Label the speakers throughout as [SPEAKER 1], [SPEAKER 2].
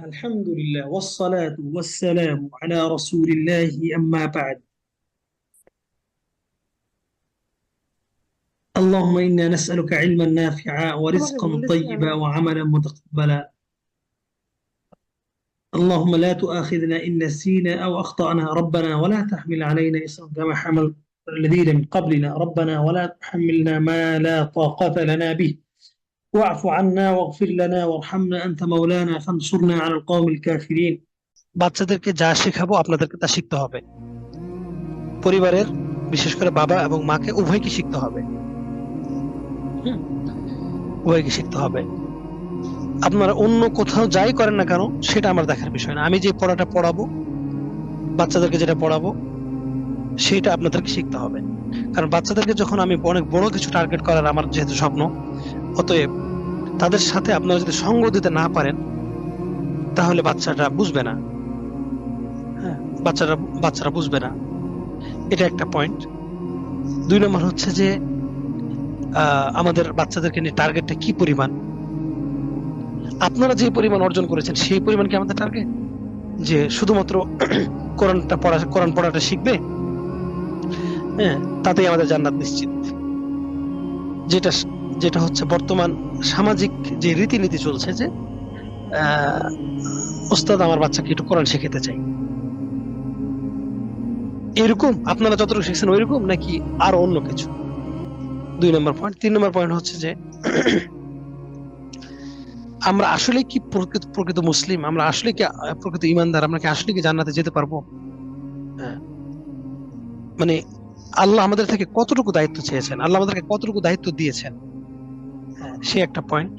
[SPEAKER 1] الحمد لله والصلاة والسلام على رسول الله أما بعد. اللهم إنا نسألك علما نافعا ورزقا طيبا وعملا متقبلا. اللهم لا تؤاخذنا إن نسينا أو أخطأنا ربنا ولا تحمل علينا إصرا كما حمل الذين من قبلنا ربنا ولا تحملنا ما لا طاقة لنا به واعف عنا واغفر لنا وارحمنا أنت مولانا فانصرنا على القوم الكافرين.
[SPEAKER 2] বাচ্চাদেরকে যা শেখাবো আপনাদেরকে তা শিখতে হবে। পরিবারের বিশেষ করে বাবা এবং মাকে উভয়কে শিখতে হবে। উভয়কে শিখতে হবে। আপনারা অন্য কোথাও যাই করেন না কেন সেটা আমার দেখার বিষয় না। আমি যে পড়াটা পড়াবো, বাচ্চাদেরকে যেটা পড়াবো সেটা আপনাদেরকে শিখতে হবে। কারণ বাচ্চাদেরকে যখন আমি অনেক বড় কিছু টার্গেট করার আমার যেহেতু স্বপ্ন, অতএব তাদের সাথে আপনারা যদি সঙ্গ দিতে না পারেন তাহলে বাচ্চাটা বুঝবে না। বাচ্চারা বুঝবে না, এটা একটা পয়েন্ট। 2 নম্বর হচ্ছে যে আমাদের বাচ্চাদেরকে নিয়ে টার্গেটটা কি পরিমাণ। আপনারা যে পরিমাণ অর্জন করেছেন সেই পরিমাণ কি আমাদের টার্গেট? যে শুধুমাত্র কোরআন পড়াটা শিখবে, তাতেই আমাদের জান্নাত নিশ্চিত। যেটা হচ্ছে বর্তমান সামাজিক যে রীতিনীতি চলছে, যে ওস্তাদ আমার বাচ্চাকে একটু কোরআন শেখাতে চাই, এরকম আপনারা যতটুকু শিখছেন ওইরকম নাকি আর অন্য কিছু? 2 নম্বর পয়েন্ট। 3 নম্বর পয়েন্ট হচ্ছে যে আমরা আসলে কি প্রকৃত মুসলিম, আমরা আসলে কি প্রকৃত ইমানদার, আমরা কি আসলে কি জান্নাতে যেতে পারবো? মানে আল্লাহ আমাদের থেকে কতটুকু দায়িত্ব চেয়েছেন, আল্লাহ আমাদেরকে কতটুকু দায়িত্ব দিয়েছেন, সে একটা পয়েন্ট।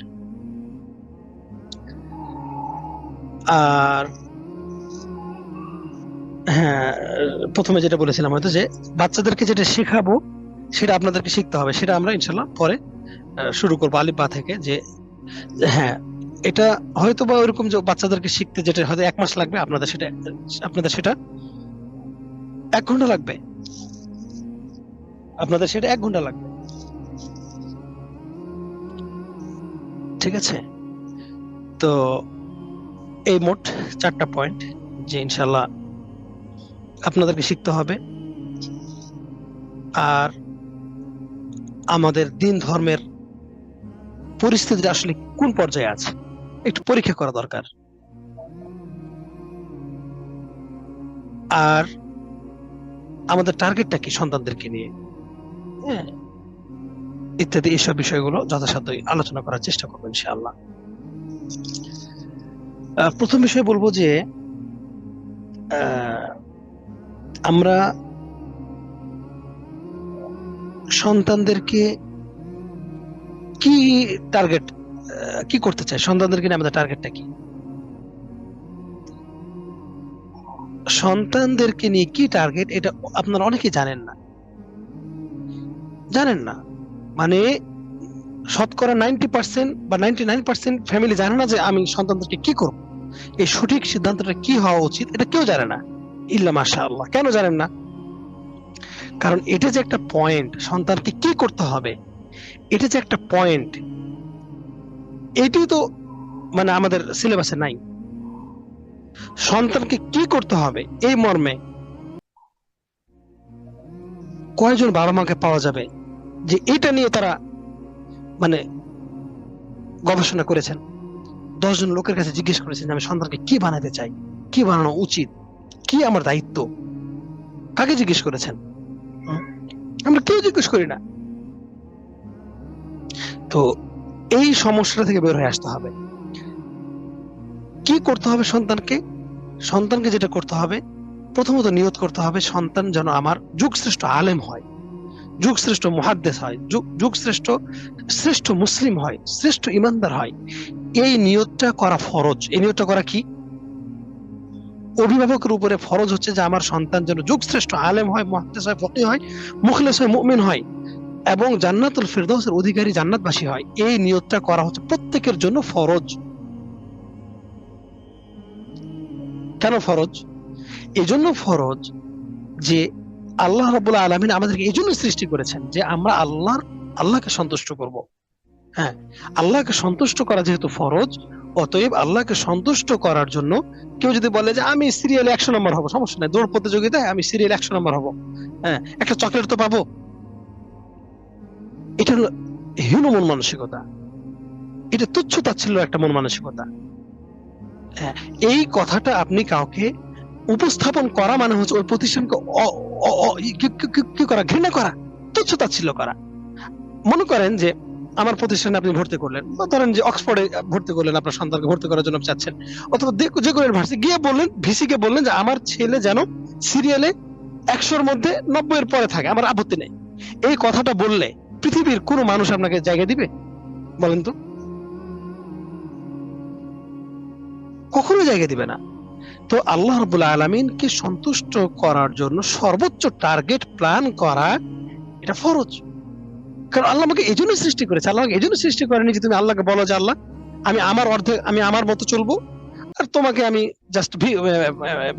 [SPEAKER 2] আর প্রথমে যেটা বলেছিলাম হয়তো, যে বাচ্চাদেরকে যেটা শেখাবো সেটা আপনাদেরকে শিখতে হবে। সেটা আমরা ইনশাল্লাহ পরে শুরু করবো আলিফ বা থেকে। যে এটা হয়তো বা ওইরকম যে বাচ্চাদেরকে শিখতে যেটা হয়তো 1 মাস লাগবে, আপনাদের সেটা 1 ঘন্টা লাগবে। আপনাদের সেটা 1 ঘন্টা লাগবে, ঠিক আছে? তো এই মোট 4টা পয়েন্ট যে ইনশাল্লাহ আপনাদেরকে শিখতে হবে। আর আমাদের দিন ধর্মের পরিস্থিতিটা আসলে কোন পর্যায়ে আছে একটু পরীক্ষা করা দরকার। আর আমাদের টার্গেটটা কি সন্তানদেরকে নিয়ে, ইত্যাদি এইসব বিষয়গুলো যথাসাধ্যই আলোচনা করার চেষ্টা করবো ইনশাআল্লাহ। প্রথম বিষয় বলবো যে আমরা সন্তানদেরকে কি টার্গেট কি করতে চাই, সন্তানদেরকে নিয়ে আমাদের টার্গেটটা কি? সন্তানদেরকে নিয়ে কি টার্গেট এটা আপনারা অনেকেই জানেন না। মানে শতকরা 90% বা 99% ফ্যামিলি জানে না যে আমি সন্তানদেরকে কি করব, এই সঠিক সিদ্ধান্তটা কি হওয়া উচিত এটা কেউ জানে না, ইল্লা মাশাআল্লাহ। কেন জানেন না? কারণ এটা যে একটা পয়েন্ট, সন্তানকে কি করতে হবে, এটা যে একটা পয়েন্ট, এটি তো মানে আমাদের সিলেবাসে নাই। সন্তানকে কি করতে হবে এই মর্মে কয়জন বাবা মাকে পাওয়া যাবে যে এটা নিয়ে তারা মানে গবেষণা করেছেন? 10 জন লোকের কাছে জিজ্ঞেস করেছেন যে আমি সন্তানকে কি বানাতে চাই, কি বানানো উচিত, কি আমার দায়িত্ব? কাকে জিজ্ঞেস করেছেন? আমরা কেউ জিজ্ঞেস করি না। তো এই সমস্যা থেকে বের হয়ে আসতে হবে। কি করতে হবে সন্তানকে যেটা করতে হবে, প্রথমত নিয়ত করতে হবে সন্তান যেন আমার যুগশ্রেষ্ঠ আলেম হয়, যুগশ্রেষ্ঠ মুহাদ্দিস হয়, শ্রেষ্ঠ মুসলিম হয়, শ্রেষ্ঠ ইমানদার হয়। এই নিয়তটা করা ফরজ। এই নিয়তটা করা কি? অভিভাবকের উপরে ফরজ হচ্ছে যে আমার সন্তান যেন যুগশ্রেষ্ঠ আলেম হয়, মুহাদ্দিস হয়, ফকিহ হয়, মুখলিস হয়, মুমিন হয় এবং জান্নাতুল ফিরদাউসের অধিকারী, জান্নাতবাসী হয়। এই নিয়তটা করা হচ্ছে প্রত্যেকের জন্য ফরজ। কেন ফরজ? এজন্য ফরজ যে আল্লাহ রাব্বুল আলামিন আমাদেরকে এই জন্য সৃষ্টি করেছেন যে আমরা আল্লাহকে সন্তুষ্ট করব। আল্লাহকে সন্তুষ্ট করা যেহেতু ফরজ, অতএব আল্লাহকে সন্তুষ্ট করার জন্য কেউ যদি বলে যে আমি সিরিয়ালে 100 নম্বর হবো, সমস্যা নাই, দৌড় প্রতিযোগিতায় আমি সিরিয়ালে 100 নম্বর হবো, হ্যাঁ, একটা চকলেট তো পাবো, এটা হলো হীন মন মানসিকতা, এটা তুচ্ছ তাচ্ছিল্য একটা মন মানসিকতা। হ্যাঁ, এই কথাটা আপনি কাউকে উপস্থাপন করা মানে হচ্ছে ওই প্রতিষ্ঠানকে কি করা, ঘৃণা করা, তুচ্ছ তাচ্ছিল্য করা। মনে করেন যে আমার প্রতিষ্ঠানে আপনি ভর্তি করলেন, বা ধরেন যে অক্সফোর্ডে ভর্তি করলেন, আপনার সন্তানকে ভর্তি করার জন্য চাচ্ছেন, অথবা যে কোনো ইউনিভার্সিটি গিয়ে বললেন, ভিসি কে বললেন যে আমার ছেলে যেন সিরিয়ালে 100-র মধ্যে 90-এর পরে থাকে, আমার আপত্তি নেই। এই কথাটা বললে পৃথিবীর কোনো মানুষ আপনাকে জায়গা দিবে? বলেন তো, কখনো জায়গা দিবে না। তো আল্লাহ রাব্বুল আলামিনকে সন্তুষ্ট করার জন্য সর্বোচ্চ টার্গেট প্ল্যান করা এটা ফরজ। কারণ আল্লাহ আমাকে এই জন্য সৃষ্টি করেছে, আল্লাহ এই জন্য সৃষ্টি করেনি যে তুমি আল্লাহকে বলো যে আল্লাহ আমি আমার অর্ধেক, আমি আমার মতো চলবো, আর তোমাকে আমি জাস্ট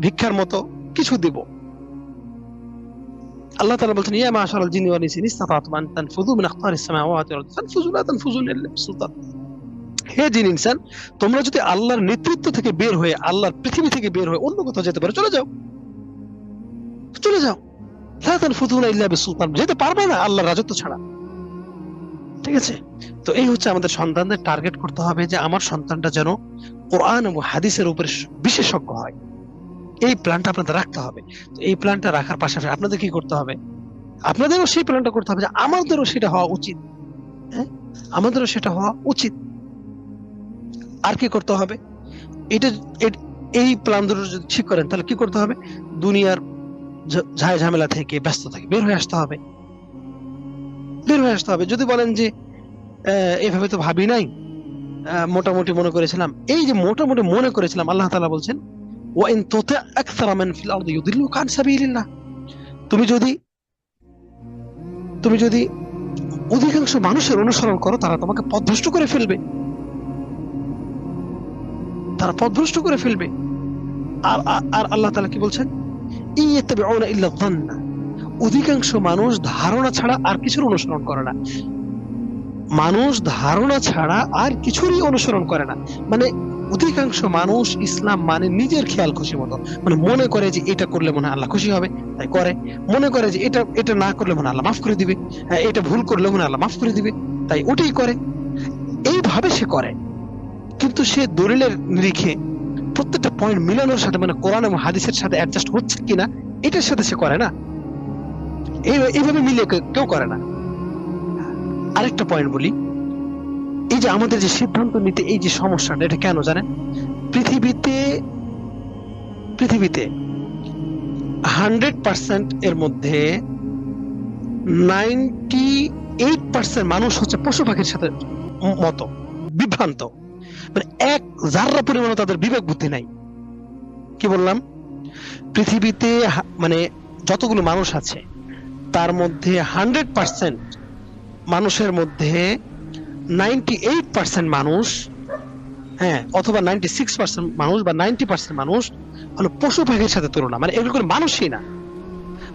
[SPEAKER 2] ভিক্ষার মতো কিছু দিব। আল্লাহ তাআলা বলছেন, ইয়া মাশারাল জিন্নি ওয়াল ইনসি ইসতাতা'তুম আন তানফুযু মিন আকতারিস সামাওয়াতি ওয়াল আরদি ফানফুযু লা তানফুযুনা ইল্লা বিসুলতান। হে জিন ইনসান, তোমরা যদি আল্লাহর নেতৃত্ব থেকে বের হয়ে, আল্লাহর পৃথিবী থেকে বের হয়ে অন্য কোথাও যেতে পারো, চলে যাও, চলে যাও। লা তানফুযুনা ইল্লা বিসুলতান, যেতে পারবে না আল্লাহর রাজত্ব ছাড়া। ঠিক আছে? তো এই হচ্ছে আমাদের সন্তানদের টার্গেট করতে হবে যে আমার সন্তানটা যেন কোরআন এবং হাদিসের উপরে বিশেষজ্ঞ হয়। এই প্ল্যানটা আপনাদের রাখতে হবে। তো এই প্ল্যানটা রাখার পাশাপাশি আপনাদের কি করতে হবে? আপনাদেরও সেই প্ল্যানটা করতে হবে যে আমাদেরও সেটা হওয়া উচিত। হ্যাঁ, আমাদেরও সেটা হওয়া উচিত। আর কি করতে হবে? এটা এই প্ল্যান দুটো যদি ঠিক করেন তাহলে কি করতে হবে? দুনিয়ার ঝায় ঝামেলা থেকে, ব্যস্ত থেকে বের হয়ে আসতে হবে, বের হয়ে আসতে হবে। যদি বলেন যে এভাবে তো ভাবি নাই, মোটামুটি মনে করেছিলাম, এই যে মোটামুটি মনে করেছিলাম, আল্লাহ তাআলা বলছেন ওয়া ইন তুতি আকসারা মান ফিল আরদি ইউদিল্লুকা আন সাবিলিল্লাহ, তুমি যদি অধিকাংশ মানুষের অনুসরণ করো, তারা তোমাকে পথভ্রষ্ট করে ফেলবে, তারা পথভ্রষ্ট করে ফেলবে। আর আল্লাহ তাআলা কি বলছেন? ইয়াত্তাবিউনা ইল্লা যান্না, অধিকাংশ মানুষ ধারণা ছাড়া আর কিছুর অনুসরণ করে না। মানুষ ধারণা ছাড়া আর কিছুরই অনুসরণ করে না, মানে অধিকাংশ মানুষ ইসলাম মানে নিজের খেয়াল খুশি মতো, মানে মনে করে যে এটা করলে মনে হয় আল্লাহ খুশি হবে, তাই করে। মনে করে যে এটা না করলে মনে হয় আল্লাহ মাফ করে দিবে, এটা ভুল করলে মনে হয় আল্লাহ মাফ করে দিবে, তাই ওটাই করে। এইভাবে সে করে, কিন্তু সে দলিলের নিরিখে প্রত্যেকটা পয়েন্ট মিলানোর সাথে, মানে কোরআন এবং হাদিসের সাথে অ্যাডজাস্ট হচ্ছে কিনা এটার সাথে সে করে না। এইভাবে মিলিয়ে কেউ করে না। আরেকটা পয়েন্ট বলি, এই যে আমাদের যে সিদ্ধান্ত নিতে এই যে সমস্যাটা, এটা কেন জানেন? পৃথিবীতে 100% এর মধ্যে 98% মানুষ হচ্ছে পশু পাখির সাথে মতো বিভ্রান্ত, মানে এক জাররা পরিমাণে তাদের বিবেক বুদ্ধি নাই। কি বললাম? পৃথিবীতে মানে যতগুলো মানুষ আছে তার মধ্যে 100% মানুষের মধ্যে 98% মানুষ, হ্যাঁ, অথবা 96% মানুষ বা 90% মানুষ হলো পশু পাখির সাথে তুলনা, মানে এগুলো কোনো মানুষই না।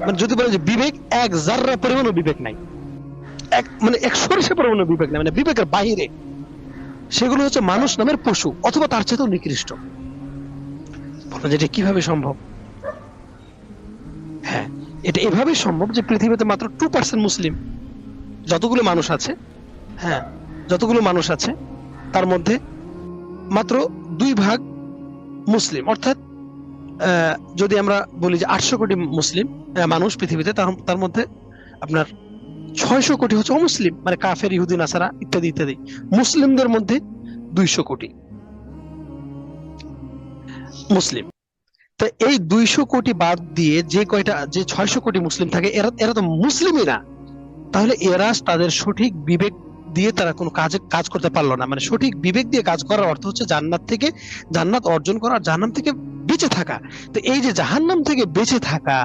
[SPEAKER 2] মানে যদি বলে যে বিবেক, এক জাররা পরিমাণও বিবেক নাই, মানে এক সরিষা পরিমাণও বিবেক নাই, মানে বিবেকের বাইরে। সেগুলো হচ্ছে মানুষ নামের পশু, অথবা তার চেয়েও নিকৃষ্ট। বলেন যে এটা কিভাবে সম্ভব? হ্যাঁ, এটা এভাবেই সম্ভব যে পৃথিবীতে মাত্র 2% মুসলিম, যতগুলো মানুষ আছে, হ্যাঁ, যতগুলো মানুষ আছে তার মধ্যে মাত্র 2 ভাগ মুসলিম। অর্থাৎ যদি আমরা বলি যে 800 কোটি মুসলিম মানুষ পৃথিবীতে, তার মধ্যে আপনার 600 কোটি হচ্ছে অমুসলিম, মানে কাফের, ইহুদি, নাসারা ইত্যাদি ইত্যাদি। মুসলিমদের মধ্যে 200 কোটি মুসলিম। তো এই 200 কোটি বাদ দিয়ে যে 600 কোটি মুসলিম থাকে, এরা তো মুসলিমই না। তাহলে এরা তাদের সঠিক বিবেক দিয়ে তারা কোনো কাজ করতে পারলো না। মানে সঠিক বিবেক দিয়ে কাজ করার অর্থ হচ্ছে জান্নাত অর্জন করা, জাহান্নাম থেকে বেঁচে থাকা। তো এই যে জাহান্নাম থেকে বেঁচে থাকা,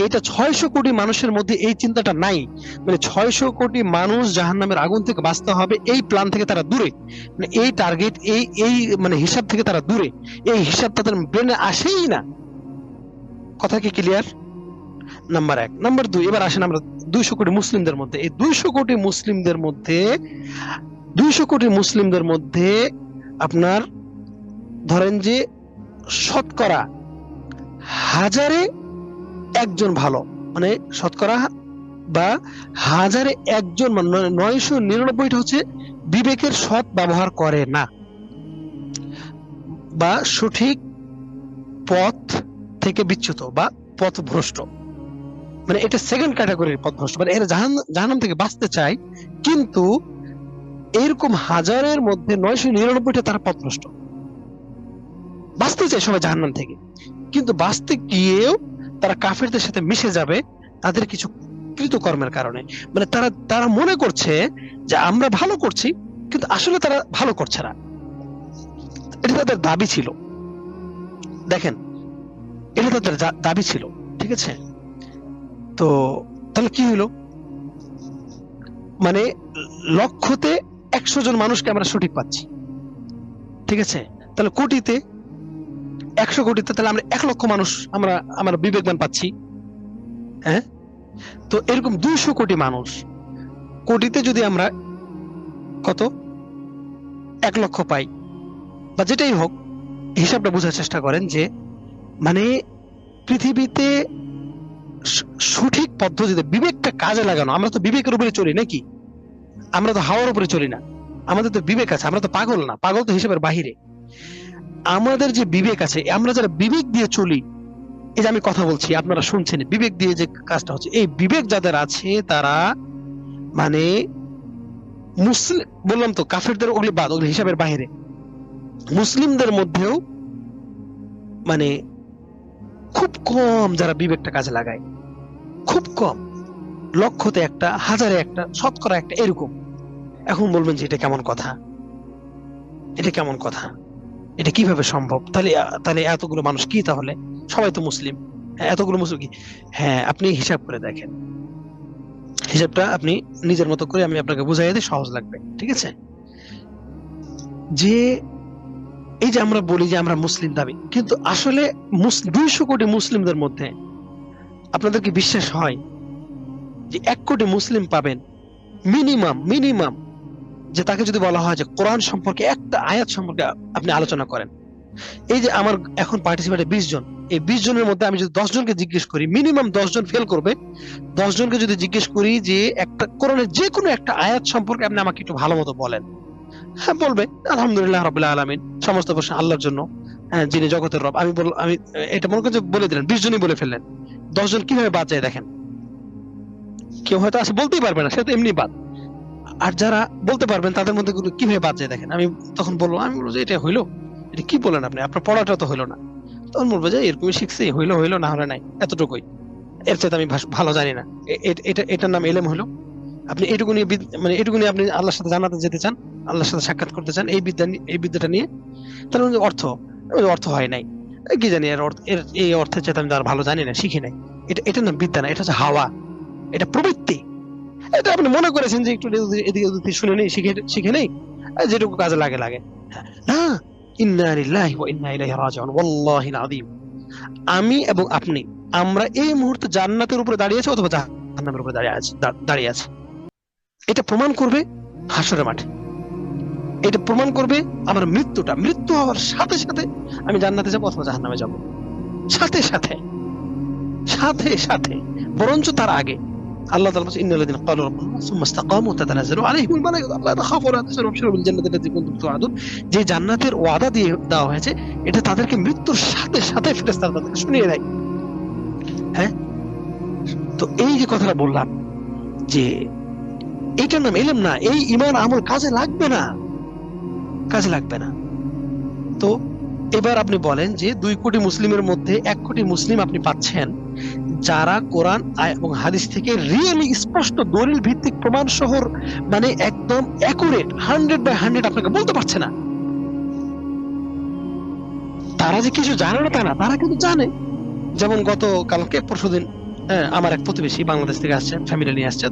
[SPEAKER 2] এটা 600 কোটি মানুষের মধ্যে এই চিন্তাটা নাই। মানে 600 কোটি মানুষ জাহান্নামের আগুন থেকে বাঁচতে হবে, এই প্ল্যান থেকে তারা দূরে, মানে এই টার্গেট, এই মানে হিসাব থেকে তারা দূরে। এই হিসাব তাদের ব্রেনে আসেই না। কথা কি ক্লিয়ার? নাম্বার 1। নাম্বার 2, এবার আসেন আমরা 200 কোটি মুসলিমদের মধ্যে। এই 200 কোটি মুসলিমদের মধ্যে আপনার ধরেন যে শতকরা 1000-এ একজন ভালো, মানে শতকরা বা 1000-এ একজন, মানে 999টা হচ্ছে বিবেকের সৎ ব্যবহার করে না বা সঠিক পথ থেকে বিচ্যুত বা পথভ্রষ্ট, মানে এটা সেকেন্ড ক্যাটাগরির পথভ্রষ্ট, মানে এরা জাহান্নাম থেকে বাঁচতে চায়, কিন্তু এরকম 1000-এর মধ্যে 999টা তারা পথভ্রষ্ট, বাঁচতে চায় সবাই জাহান্নাম থেকে, কিন্তু বাঁচতে গিয়েও তারা কাফেরদের সাথে মিশে যাবে তাদের কিছু কৃতকর্মের কারণে। মানে তারা মনে করছে যে আমরা ভালো করছি, কিন্তু আসলে তারা ভালো করছে না, এটা তাদের দাবি ছিল। দেখেন, এটা তাদের দাবি ছিল, ঠিক আছে? তো তাহলে কি হইলো, মানে লক্ষতে 100 জন মানুষকে আমরা সঠিক পাচ্ছি, ঠিক আছে? তাহলে কোটিতে 100 কোটিতে তাহলে আমরা 1 লক্ষ মানুষ আমরা বিবেকবান পাচ্ছি, হ্যাঁ? তো এরকম 200 কোটি মানুষ, কোটিতে যদি আমরা কত 1 লক্ষ পাই বা যেটাই হোক, হিসাবটা বোঝার চেষ্টা করেন যে মানে পৃথিবীতে সঠিক পদ্ধতিতে বিবেকটা কাজে লাগানো। আমরা তো বিবেকের উপরে চলি নাকি? আমরা তো হাওয়ার উপরে চলি না, আমাদের তো বিবেক আছে, আমরা তো পাগল না, পাগল তো হিসাবের বাহিরে। আমাদের যে বিবেক আছে, আমরা যারা বিবেক দিয়ে চলি, এই যে আমি কথা বলছি আপনারা শুনছেন, বিবেক দিয়ে যে কাজটা হচ্ছে, এই বিবেক যাদের আছে তারা মানে মুসলিম, বললাম তো কাফেরদের ওগুলি বাদ, ওগুলি হিসাবের বাহিরে, মুসলিমদের মধ্যেও মানে খুব কম যারা বিবেকটা কাজে লাগায়, খুব কম, লক্ষতে একটা, 1000-এ একটা, শতকরা একটা, এরকম। এখন বলবেন যে এটা কেমন কথা, এটা কেমন কথা, এটা কিভাবে সম্ভব? তাহলে এতগুলো মানুষ কি, তাহলে সবাই তো মুসলিম, এতগুলো মুসলিম কি? হ্যাঁ, আপনি হিসাব করে দেখেন, হিসাবটা আপনি নিজের মতো করে আমি আপনাকে বুঝাই দিই, সহজ লাগবে, ঠিক আছে? যে এই যে আমরা বলি যে আমরা মুসলিম দাবি, কিন্তু আসলে 200 কোটি মুসলিমদের মধ্যে আপনাদের কি বিশ্বাস হয় যে 1 কোটি মুসলিম পাবেন মিনিমাম, যে তাকে যদি বলা হয় যে কোরআন সম্পর্কে একটা আয়াত সম্পর্কে আপনি আলোচনা করেন, এই যে আমার এখন পার্টিসিপেটে 20 জন, এই 20 জনের মধ্যে আমি যদি 10 জনকে জিজ্ঞেস করি, মিনিমাম 10 জন ফেল করবে। 10 জনকে যদি জিজ্ঞেস করি যে একটা কোরআনের যে কোনো একটা আয়াত সম্পর্কে আপনি আমাকে একটু ভালো মতো বলেন, হ্যাঁ বলবে আলহামদুলিল্লাহ রাব্বিল আলামিন, সমস্ত প্রশ্ন আল্লাহর জন্য, হ্যাঁ যিনি জগতের রব। আমি এটা মনে করি যে বলে দিলেন, 20 জনই বলে ফেললেন, 10 জন কিভাবে বাদ যায় দেখেন। কেউ হয়তো আসে বলতেই পারবে না, সে তো এমনি বাদ। আর যারা বলতে পারবেন তাদের মধ্যে কিভাবে বাদ যায় দেখেন। আমি তখন বলবো যে এটা হইলো, এটা কি বলেন আপনি, আপনার পড়াটা তো হইলো না। তখন বলবো যে এরকমই শিখছি, হইলো না হলে নাই, এতটুকুই, এর চাইতে আমি ভালো জানি না। এটার নাম এলেম হলো। আপনি এটুকুনি মানে এটুকুনি আপনি আল্লাহর সাথে জান্নাতে যেতে চান, আল্লাহর সাথে সাক্ষাৎ করতে চান, এই বিদ্যাটা নিয়ে, তাহলে অর্থ হয় নাই, কি জানি এই অর্থের চাইতে আমি আর ভালো জানি না, শিখি নাই। এটা না বিদ্যা না, এটা হচ্ছে হাওয়া, এটা প্রবৃত্তি। এটা আপনি মনে করেছেন যে একটু এদিকে শুনে নেই, শিখে নেই, যেটুকু কাজে লাগে না। ইন্না লিল্লাহি ওয়া ইন্না ইলাইহি রাজিউন, ওয়াল্লাহিল আযীম। আমি এবং আপনি, আমরা এই মুহূর্তে জান্নাতের উপরে দাঁড়িয়ে আছি অথবা জাহান্নামের উপরে দাঁড়িয়ে আছি। এটা প্রমাণ করবে হাসরের মাঠে, এটা প্রমাণ করবে আমার মৃত্যু হওয়ার সাথে সাথে আমি জান্নাতে যাবো অথবা জাহান্নামে যাবো, সাথে সাথে, বরঞ্চ তার আগে আল্লাহ তাআলা বলেছেন ইন্নাল্লাযীনা ক্বালু রাব্বুনা সুম্মা ইসতাকামু তাতানাজ্জালু আলাইহিমুল মালায়েকাতু আল্লা তাখাফু ওয়া লা তাহজানু ওয়াবশিরু বিল জান্নাতি আল্লাতী কুনতুম তুআদুন। যে জান্নাতের ওয়াদা দিয়ে দেওয়া হয়েছে, এটা তাদেরকে মৃত্যুর সাথে সাথে ফেরেশতারা তাদেরকে শুনিয়ে দেয়। হ্যাঁ, তো এই যে কথাটা বললাম যে এইটার নাম ইলম না, এই ঈমান আমল কাজে লাগবে না। তো এবার আপনি বলেন যে 2 কোটি মুসলিমের মধ্যে 1 কোটি মুসলিম আপনি পাচ্ছেন যারা কোরআন এবং হাদিস থেকে রিয়েলি স্পষ্ট দলিল ভিত্তিক প্রমাণ সহ, মানে একদম অ্যাকুরেট 100/100 আপনাকে বলতে পারছে না। তারা যে কিছু জানে না তা না, তারা কিন্তু জানে। যেমন কালকে পরশুদিন আমার এক প্রতিবেশী বাংলাদেশ থেকে আসছে, ফ্যামিলি নিয়ে আসছে,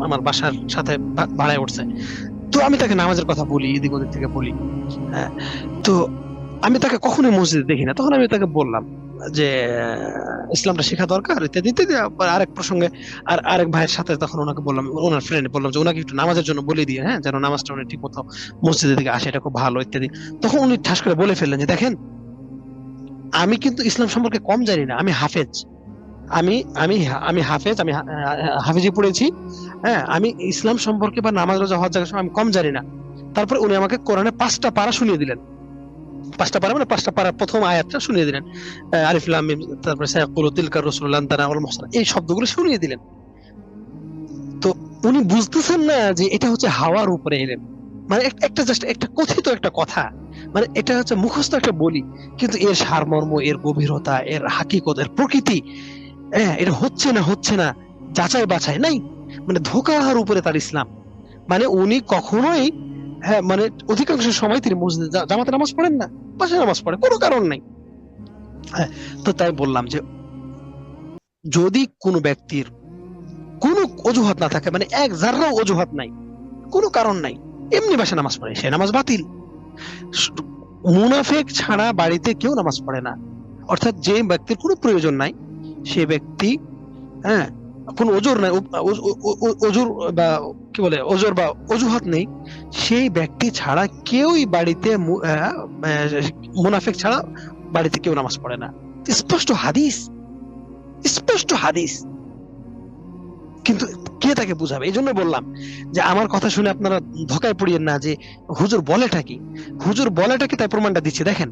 [SPEAKER 2] আমার বাসার সাথে ভাড়ায় উঠছে। তো আমি তাকে নামাজের কথা বলি, এদিক ওদিক থেকে বলি, তো আমি তাকে কখনোই মসজিদে দেখি না। তখন আমি তাকে বললাম যে ইসলামটা শেখা দরকার ইত্যাদি ইত্যাদি। আরেক প্রসঙ্গে আরেক ভাইয়ের সাথে তখন ওনাকে বললাম, ওনার ফ্রেন্ড বললাম যে ওনাকে একটু নামাজের জন্য বলে দিয়ে, হ্যাঁ, যেন নামাজটা উনি ঠিক মতো মসজিদের দিকে আসে, এটা খুব ভালো ইত্যাদি। তখন উনি ঠাস করে বলে ফেললেন যে দেখেন, আমি কিন্তু ইসলাম সম্পর্কে কম জানি না, আমি হাফেজ, আমি আমি আমি হাফেজ, আমি হাফেজি পড়েছি, হ্যাঁ, আমি ইসলাম সম্পর্কে বা নামাজ রোজা হজ জাকাত আমি কম জানি না। তারপরে উনি আমাকে কোরআনে 5টা পারা শুনিয়ে দিলেন, 5টা পারা মানে 5টা পারার প্রথম আয়াতটা শুনিয়ে দিলেন, আলিফ লাম মিম, তারপরে সায়াকুলু তিলকা রাসূলুল্লাহ তানা ওয়াল মুহসান, এই শব্দগুলো শুনিয়ে দিলেন। তো উনি বুঝতেছেন না যে এটা হচ্ছে হাওয়ার উপরে এলেন, মানে একটা জাস্ট একটা কথিত একটা কথা, মানে এটা হচ্ছে মুখস্থ একটা বলি, কিন্তু এর সারমর্ম, এর গভীরতা, এর হাকিকত, এর প্রকৃতি, হ্যাঁ, এটা হচ্ছে না যাচাই বাছাই নাই, মানে ধোঁকার উপরে তার ইসলাম। মানে উনি কখনোই, হ্যাঁ, মানে অধিকাংশ সময় তিনি মসজিদে জামাতে নামাজ পড়েন না, বাসায় নামাজ পড়ে, কোনো কারণ নাই। হ্যাঁ, তো তাই বললাম যে যদি কোনো ব্যক্তির কোনো অজুহাত না থাকে, মানে এক জাররাও অজুহাত নাই, কোনো কারণ নাই, এমনি বাসায় নামাজ পড়ে, সে নামাজ বাতিল। মুনাফিক ছাড়া বাড়িতে কেউ নামাজ পড়ে না, অর্থাৎ যে ব্যক্তির কোনো প্রয়োজন নাই, সে ব্যক্তি, হ্যাঁ, কোন ওজোর নাই, ওজোর বা কি বলে ওজোর বা অজুহাত নেই, সেই ব্যক্তি ছাড়া কেউই বাড়িতে মুনাফিক ছাড়া বাড়িতে কেউ নামাজ পড়ে না। স্পষ্ট হাদিস, স্পষ্ট হাদিস, কিন্তু কে তাকে বুঝাবে? এই জন্য বললাম যে আমার কথা শুনে আপনারা ধোকায় পড়িয়েন না যে হুজুর বলেটা কি, হুজুর বলেটা কি তাই প্রমাণটা দিচ্ছে। দেখেন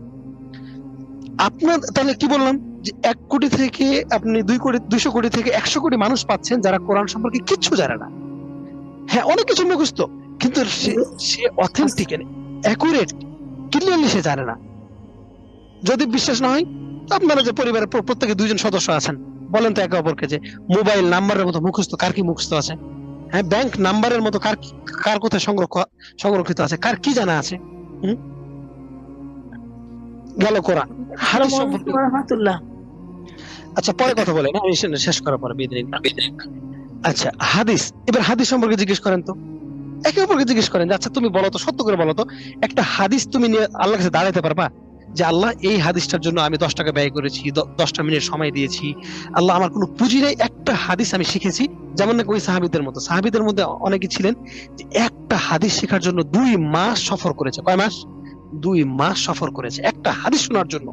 [SPEAKER 2] আপনার, তাহলে কি বললাম যে 1 কোটি থেকে আপনি 2 কোটি 200 কোটি থেকে 100 কোটি মানুষ পাচ্ছেন যারা কোরআন সম্পর্কে কিচ্ছু জানে না, হ্যাঁ, অনেক কিছু মুখস্থ, কিন্তু সে অথেন্টিক অ্যাকুরেট ক্লিয়ারলি সে জানে না। যদি বিশ্বাস না হয়, আপনারা যে পরিবারের প্রত্যেকে 2জন সদস্য আছেন, বলেন তো একে অপরকে যে মোবাইল নাম্বারের মতো মুখস্থ কার কি মুখস্থ আছে, হ্যাঁ, ব্যাংক নাম্বারের মতো কার কোথায় সংরক্ষিত আছে, কার কি জানা আছে? গেল কোরআন হাদিস সম্পর্কে। আচ্ছা, পরে কথা বলেন, আমি শেষ করার পরে বিদায়। আচ্ছা, হাদিস, এবার হাদিস সম্পর্কে জিজ্ঞেস করেন তো, একে অপরকে জিজ্ঞেস করেন যে আচ্ছা তুমি বলো তো, সত্য করে বলো তো, একটা হাদিস তুমি নিয়ে আল্লাহর কাছে দাঁড়াতে পারবা যে আল্লাহ এই হাদিসটার জন্য আমি 10 টাকা ব্যয় করেছি, 10টা মিনিট সময় দিয়েছি, আল্লাহ আমার কোনো পুঁজি নেই, একটা হাদিস আমি শিখেছি। যেমন নাকি ওই সাহাবীদের মধ্যে অনেকে ছিলেন যে একটা হাদিস শেখার জন্য 2 মাস সফর করেছে। কয় মাস? 2 মাস সফর করেছে একটা হাদিস শোনার জন্য।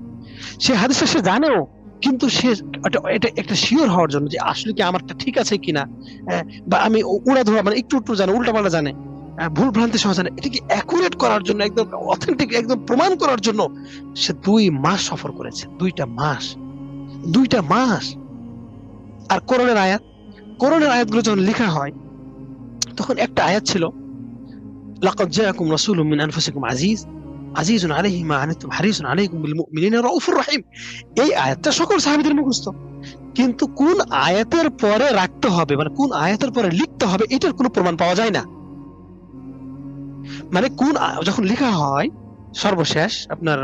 [SPEAKER 2] সে হাদিসটা সে জানেও, কিন্তু সে এটা একটা শিওর হওয়ার জন্য যে আসলে কি আমারটা ঠিক আছে কিনা, বা আমি উড়াধুরা মানে একটু একটু জানে, উল্টাপাল্টা জানে, ভুল ভ্রান্তি সহ জানে, এটাকে অ্যাকুরেট করার জন্য, একদম অথেন্টিক, একদম প্রমাণ করার জন্য সে 2 মাস সফর করেছে। 2টা মাস। আর কোরআনের আয়াতগুলো যখন লেখা হয়, তখন একটা আয়াত ছিল, লাকাদ জাআকুম রাসূলুম মিন আনফুসিকুম আজিজুন আলাইহি মা আনিতুম হারিসুন আলাইকুম বিল মুমিনিনা রাউফুর রহিম। এই আয়াতটা সকল সাহাবীদের মুখস্থ, কিন্তু কোন আয়াতের পরে রাখতে হবে, মানে কোন আয়াতের পরে লিখতে হবে, এটার কোনো প্রমাণ পাওয়া যায় না। মানে যখন লেখা হয় সর্বশেষ আপনার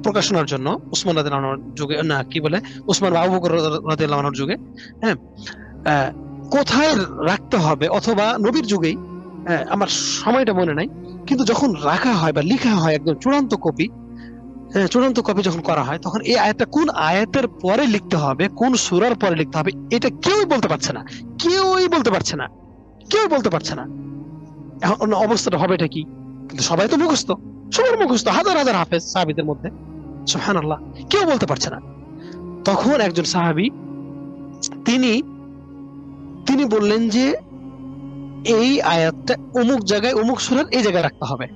[SPEAKER 2] প্রকাশনার জন্য উসমান রাদিয়াল্লাহু আনহুর যুগে, না কি বলে, উসমান বা আবু বকর রাদিয়াল্লাহু আনহুর যুগে, হ্যাঁ, কোথায় রাখতে হবে, অথবা নবীর যুগেই, আমার সময়টা মনে নাই, কিন্তু যখন রাখা হয় বা লেখা হয় একদম চূড়ান্ত কপি যখন করা হয়, তখন এই আয়াতটা কোন আয়াতের পরে লিখতে হবে, কোন সূরার পরে লিখতে হবে, এটা কেউই বলতে পারছে না। এখন অবস্থাটা হবে এটা কি? কিন্তু সবাই তো মুখস্থ, সবার মুখস্থ, হাজার হাজার হাফেজ সাহাবীদের মধ্যে, সুবহানাল্লাহ, কেউ বলতে পারছে না। তখন একজন সাহাবী তিনি বললেন যে এই আয়াতটা অমুক জায়গায়, অমুক সূরার এই জায়গায় রাখতে হবে।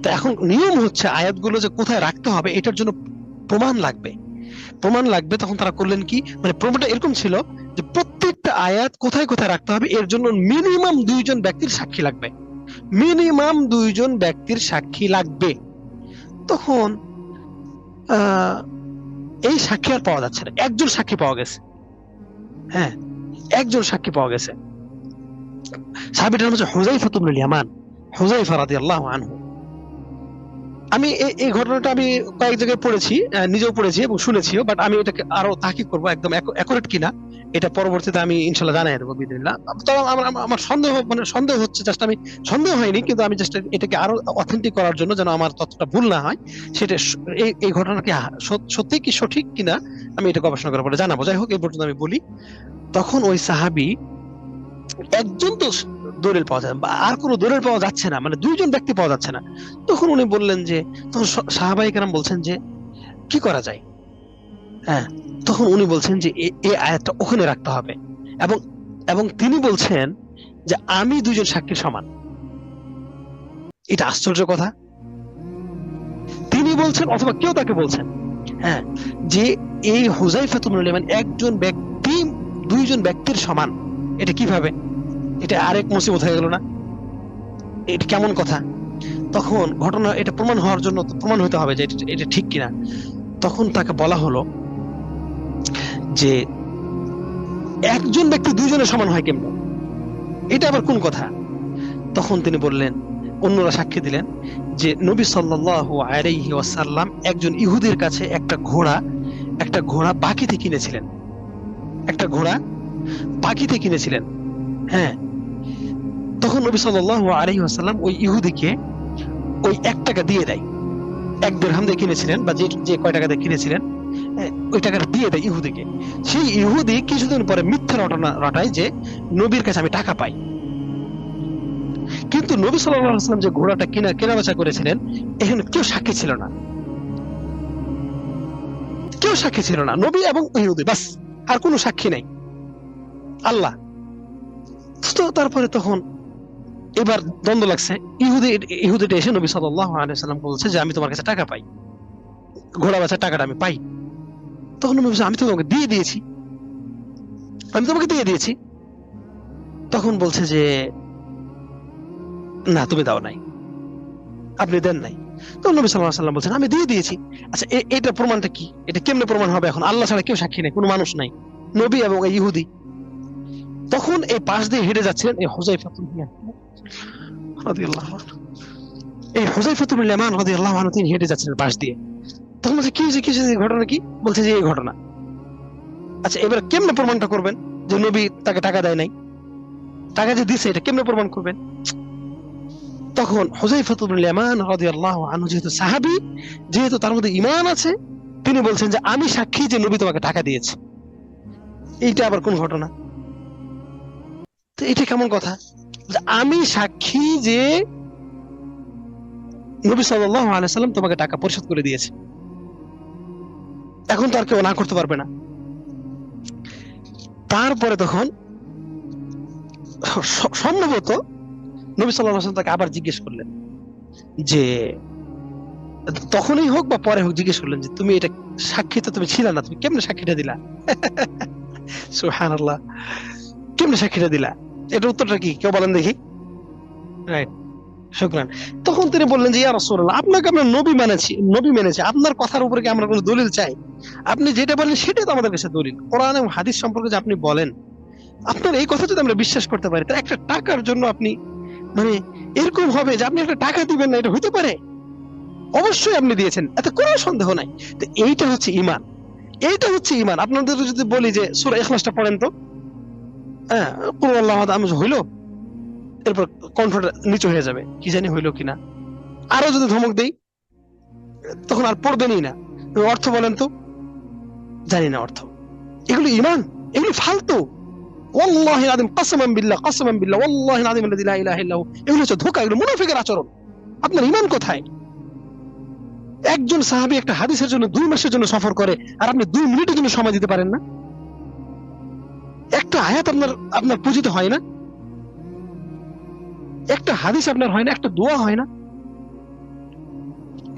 [SPEAKER 2] তো এখন নিয়ম হচ্ছে আয়াতগুলো যে কোথায় রাখতে হবে এটার জন্য প্রমাণ লাগবে। তখন তারা করলেন কি, মানে প্রমাণটা এরকম ছিল যে প্রত্যেকটা আয়াত কোথায় কোথায় রাখতে হবে এর জন্য মিনিমাম 2 জন ব্যক্তির সাক্ষী লাগবে। তখন এই সাক্ষী আর পাওয়া যাচ্ছে না, একজন সাক্ষী পাওয়া গেছে। সাহাবীটার নাম হচ্ছে হুযায়ফা ইবনুল ইয়ামান, হুযায়ফা রাদিয়াল্লাহু আনহু। আমি এই ঘটনাটা আমি কয়েক জায়গায় পড়েছি, নিজেও পড়েছি এবং শুনেছিও, বাট আমি এটাকে আরো তাহকিক করবো একদম অ্যাকুরেট কিনা, এটা পরবর্তীতে আমি ইনশাআল্লাহ জানাই দেবো বিদিনিল্লাহ। তবে আমার সন্দেহ হচ্ছে, জাস্ট আমি সন্দেহ হয়নি, কিন্তু আমি জাস্ট এটাকে আরো অথেন্টিক করার জন্য, যেন আমার তথ্যটা ভুল না হয়, সেটা এই ঘটনা কি সত্যি কি সঠিক কিনা আমি এটা গবেষণা করার পরে জানাবো, যাই হোক এই পর্যন্ত আমি বলি। তখন ওই সাহাবী, একজন তো দলিল পাওয়া যায় বা আর কোনো দলিল পাওয়া যাচ্ছে না, মানে দুইজন ব্যক্তি পাওয়া যাচ্ছে না। তখন উনি বললেন যে, তখন সাহাবায়ে কেরাম বলছেন যে কি করা যায়। হ্যাঁ, তখন উনি বলছেন যে এই আয়াতটা ওখানে রাখতে হবে, এবং এবং তিনি বলছেন যে আমি দুইজন সাক্ষীর সমান। এটা আশ্চর্য কথা। তিনি বলছেন অথবা কেউ তাকে বলছেন, হ্যাঁ, যে এই হুযায়ফা ইবনুল ইয়ামান একজন ব্যক্তি দুইজন ব্যক্তির সমান। এটা কিভাবে? এটা আরেক মুসিবত হয়ে গেল না? এটা কেমন কথা? তখন ঘটনা এটা প্রমাণ হওয়ার জন্য তো প্রমাণ হতে হবে যে এটা ঠিক কিনা। তখন তাকে বলা হলো যে একজন ব্যক্তি দুইজনের সমান হয় কেমন, এটা আবার কোন কথা? তখন তিনি বললেন, অন্যরা সাক্ষী দিলেন যে নবী সাল্লাল্লাহু আলাইহি ওয়াসাল্লাম একজন ইহুদির কাছে একটা ঘোড়া বাকিতে কিনেছিলেন। একটা ঘোড়া বাকিতে কিনেছিলেন। হ্যাঁ, তখন নবী সাল্লাল্লাহু আলাইহি ওয়াসাল্লাম ওই ইহুদিকে ওই 1 টাকা দিয়ে দেয়। 1 দিরহাম দিয়ে কিনেছিলেন, বা যে কয় টাকা দিয়ে কিনেছিলেন, ওই টাকাটা দিয়ে দেয় ইহুদিকে। সেই ইহুদি কিছুদিন পরে মিথ্যা রটায় যে নবীর কাছে আমি টাকা পাই। কিন্তু নবী সাল্লাল্লাহু আলাইহি ওয়াসাল্লাম যে ঘোড়াটা কেনা বেচা করেছিলেন, এখানে কেউ সাক্ষী ছিল না। কেউ সাক্ষী ছিল না, নবী এবং ইহুদি, বাস, আর কোনো সাক্ষী নাই, আল্লাহ। তো তারপরে তখন এবার দ্বন্দ্ব লাগছে। ইহুদিটা এসে নবী সাল্লাল্লাহু আলাইহি ওয়াসাল্লাম বলছে যে আমি তোমার কাছে টাকা পাই, ঘোড়া বেচার টাকাটা আমি পাই। তখন নবী বলছে আমি তো তোমাকে দিয়ে দিয়েছি। তখন বলছে যে না, তুমি দাও নাই, আপনি দেন নাই। তখন নবী সাল্লাল্লাহু আলাইহি ওয়াসাল্লাম বলছেন আমি দিয়ে দিয়েছি। আচ্ছা, এটা প্রমাণটা কি? এটা কেমনে প্রমাণ হবে? এখন আল্লাহ ছাড়া কেউ সাক্ষী নেই, কোনো মানুষ নাই, নবী এবং এই ইহুদি। তখন এই পাশ দিয়ে হেঁটে যাচ্ছিলেন এই হুযায়ফা ইবনুল ইয়ামান রাদিয়াল্লাহু আনহু। এই হুযায়ফা ইবনুল ইয়ামান রাদিয়াল্লাহু আনহু তিনি হেঁটে যাচ্ছিলেন পাশ দিয়ে। তখন বলছে কি হয়েছে, ঘটনা কি? বলছে যে এই ঘটনা। আচ্ছা, এবার কেমনে প্রমাণটা করবেন যে নবী তাকে টাকা দেয় নাই? টাকা যে দিছে এটা কেমনে প্রমাণ করবেন? তখন হুযায়ফা ইবনুল ইয়ামান রাদিয়াল্লাহু আনহু যেহেতু সাহাবী, যেহেতু তার মধ্যে ঈমান আছে, তিনি বলছেন যে আমি সাক্ষী যে নবী তোমাকে টাকা দিয়েছে। এইটা আবার কোন ঘটনা? তো এটা কেমন কথা যে আমি সাক্ষী যে নবী সাল্লাল্লাহু আলাইহি ওয়াসাল্লাম তোমাকে টাকা পরিশোধ করে দিয়েছে। এখন তো আর কেউ না করতে পারবে না। তারপরে তখন সম্ভবত নবী সাল্লাল্লাহু আলাইহি ওয়াসাল্লাম তাকে আবার জিজ্ঞেস করলেন যে, তখনই হোক বা পরে হোক, জিজ্ঞেস করলেন যে তুমি এটা সাক্ষী তো তুমি ছিলে না, তুমি কেমনে সাক্ষীটা দিলা? সুবহানাল্লাহ, কেমনে সাক্ষীটা দিলা? এটার উত্তরটা কি কেউ বলেন দেখি? রাইট, শুকরান। তখন তিনি বললেন যে ইয়া রাসূলুল্লাহ, আপনাকে আমরা নবী মেনেছি, আপনার কথার উপরে কি আমরা কোনো দলিল চাই? আপনি যেটা বলেন সেটাই তো আমাদের কাছে দলিল। কোরআন এবং হাদিস সম্পর্কে যে আপনি বলেন, আপনার এই কথা যদি আমরা বিশ্বাস করতে পারি, তাহলে একটা টাকার জন্য আপনি মানে এরকম হবে যে আপনি একটা টাকা দিবেন না, এটা হতে পারে? অবশ্যই আপনি দিয়েছেন, এতে কোনো সন্দেহ নাই। তো এইটা হচ্ছে ঈমান। আপনাদের যদি বলি যে সূরা ইখলাসটা পড়েন তো, হ্যাঁ, কুল আল্লাহু আহাদ আমি হইলো, এরপর কণ্ঠটা নিচু হয়ে যাবে, কি জানি হইলো কিনা। আরো যদি ধমক দেই, তখন আর পড়বেনই না। অর্থ বলেন তো, জানি না অর্থ। এগুলো ঈমান? এগুলো ফালতু। ওয়াল্লাহি আযীম, কাসামান বিল্লাহ ওয়াল্লাহি আযীম আল্লাযী লা ইলাহা ইল্লা হু। এগুলো হচ্ছে ধোঁকা, এগুলো মুনাফিকের আচরণ। আপনার ঈমান কোথায়? একজন সাহাবী একটা হাদিসের জন্য 2 মাসের জন্য সফর করে, আর আপনি 2 মিনিটের জন্য সময় দিতে পারেন না? একটা আয়াত আপনার পূজিত হয় না? একটা হাদিস আপনার হয় না? একটা দোয়া হয় না?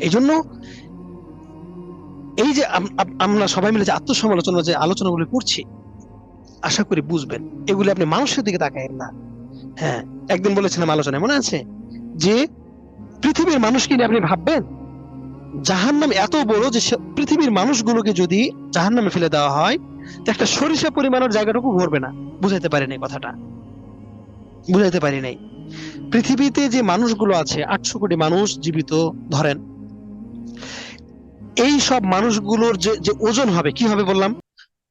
[SPEAKER 2] এই জন্য এই যে আমরা সবাই মিলে যে আত্মসমালোচনা যে আলোচনাগুলো করছি, আশা করি বুঝবেন এগুলি আপনি মানুষের দিকে তাকায়েন না। হ্যাঁ, একদিন বলেছিলাম আলোচনায়, মনে আছে, যে পৃথিবীর মানুষকে নিয়ে আপনি ভাববেন জাহান্নাম এত বড় যে পৃথিবীর মানুষগুলোকে যদি জাহান্নামে ফেলে দেওয়া হয়, তো একটা সরিষা পরিমাণের জায়গাটুকু ভরবে না। বুঝাইতে পারি নাই কথাটা, বুঝাইতে পারি নাই। পৃথিবীতে যে মানুষগুলো আছে, 800 কোটি মানুষ জীবিত ধরেন, এই সব মানুষগুলোর যে ওজন হবে, কি হবে বললাম?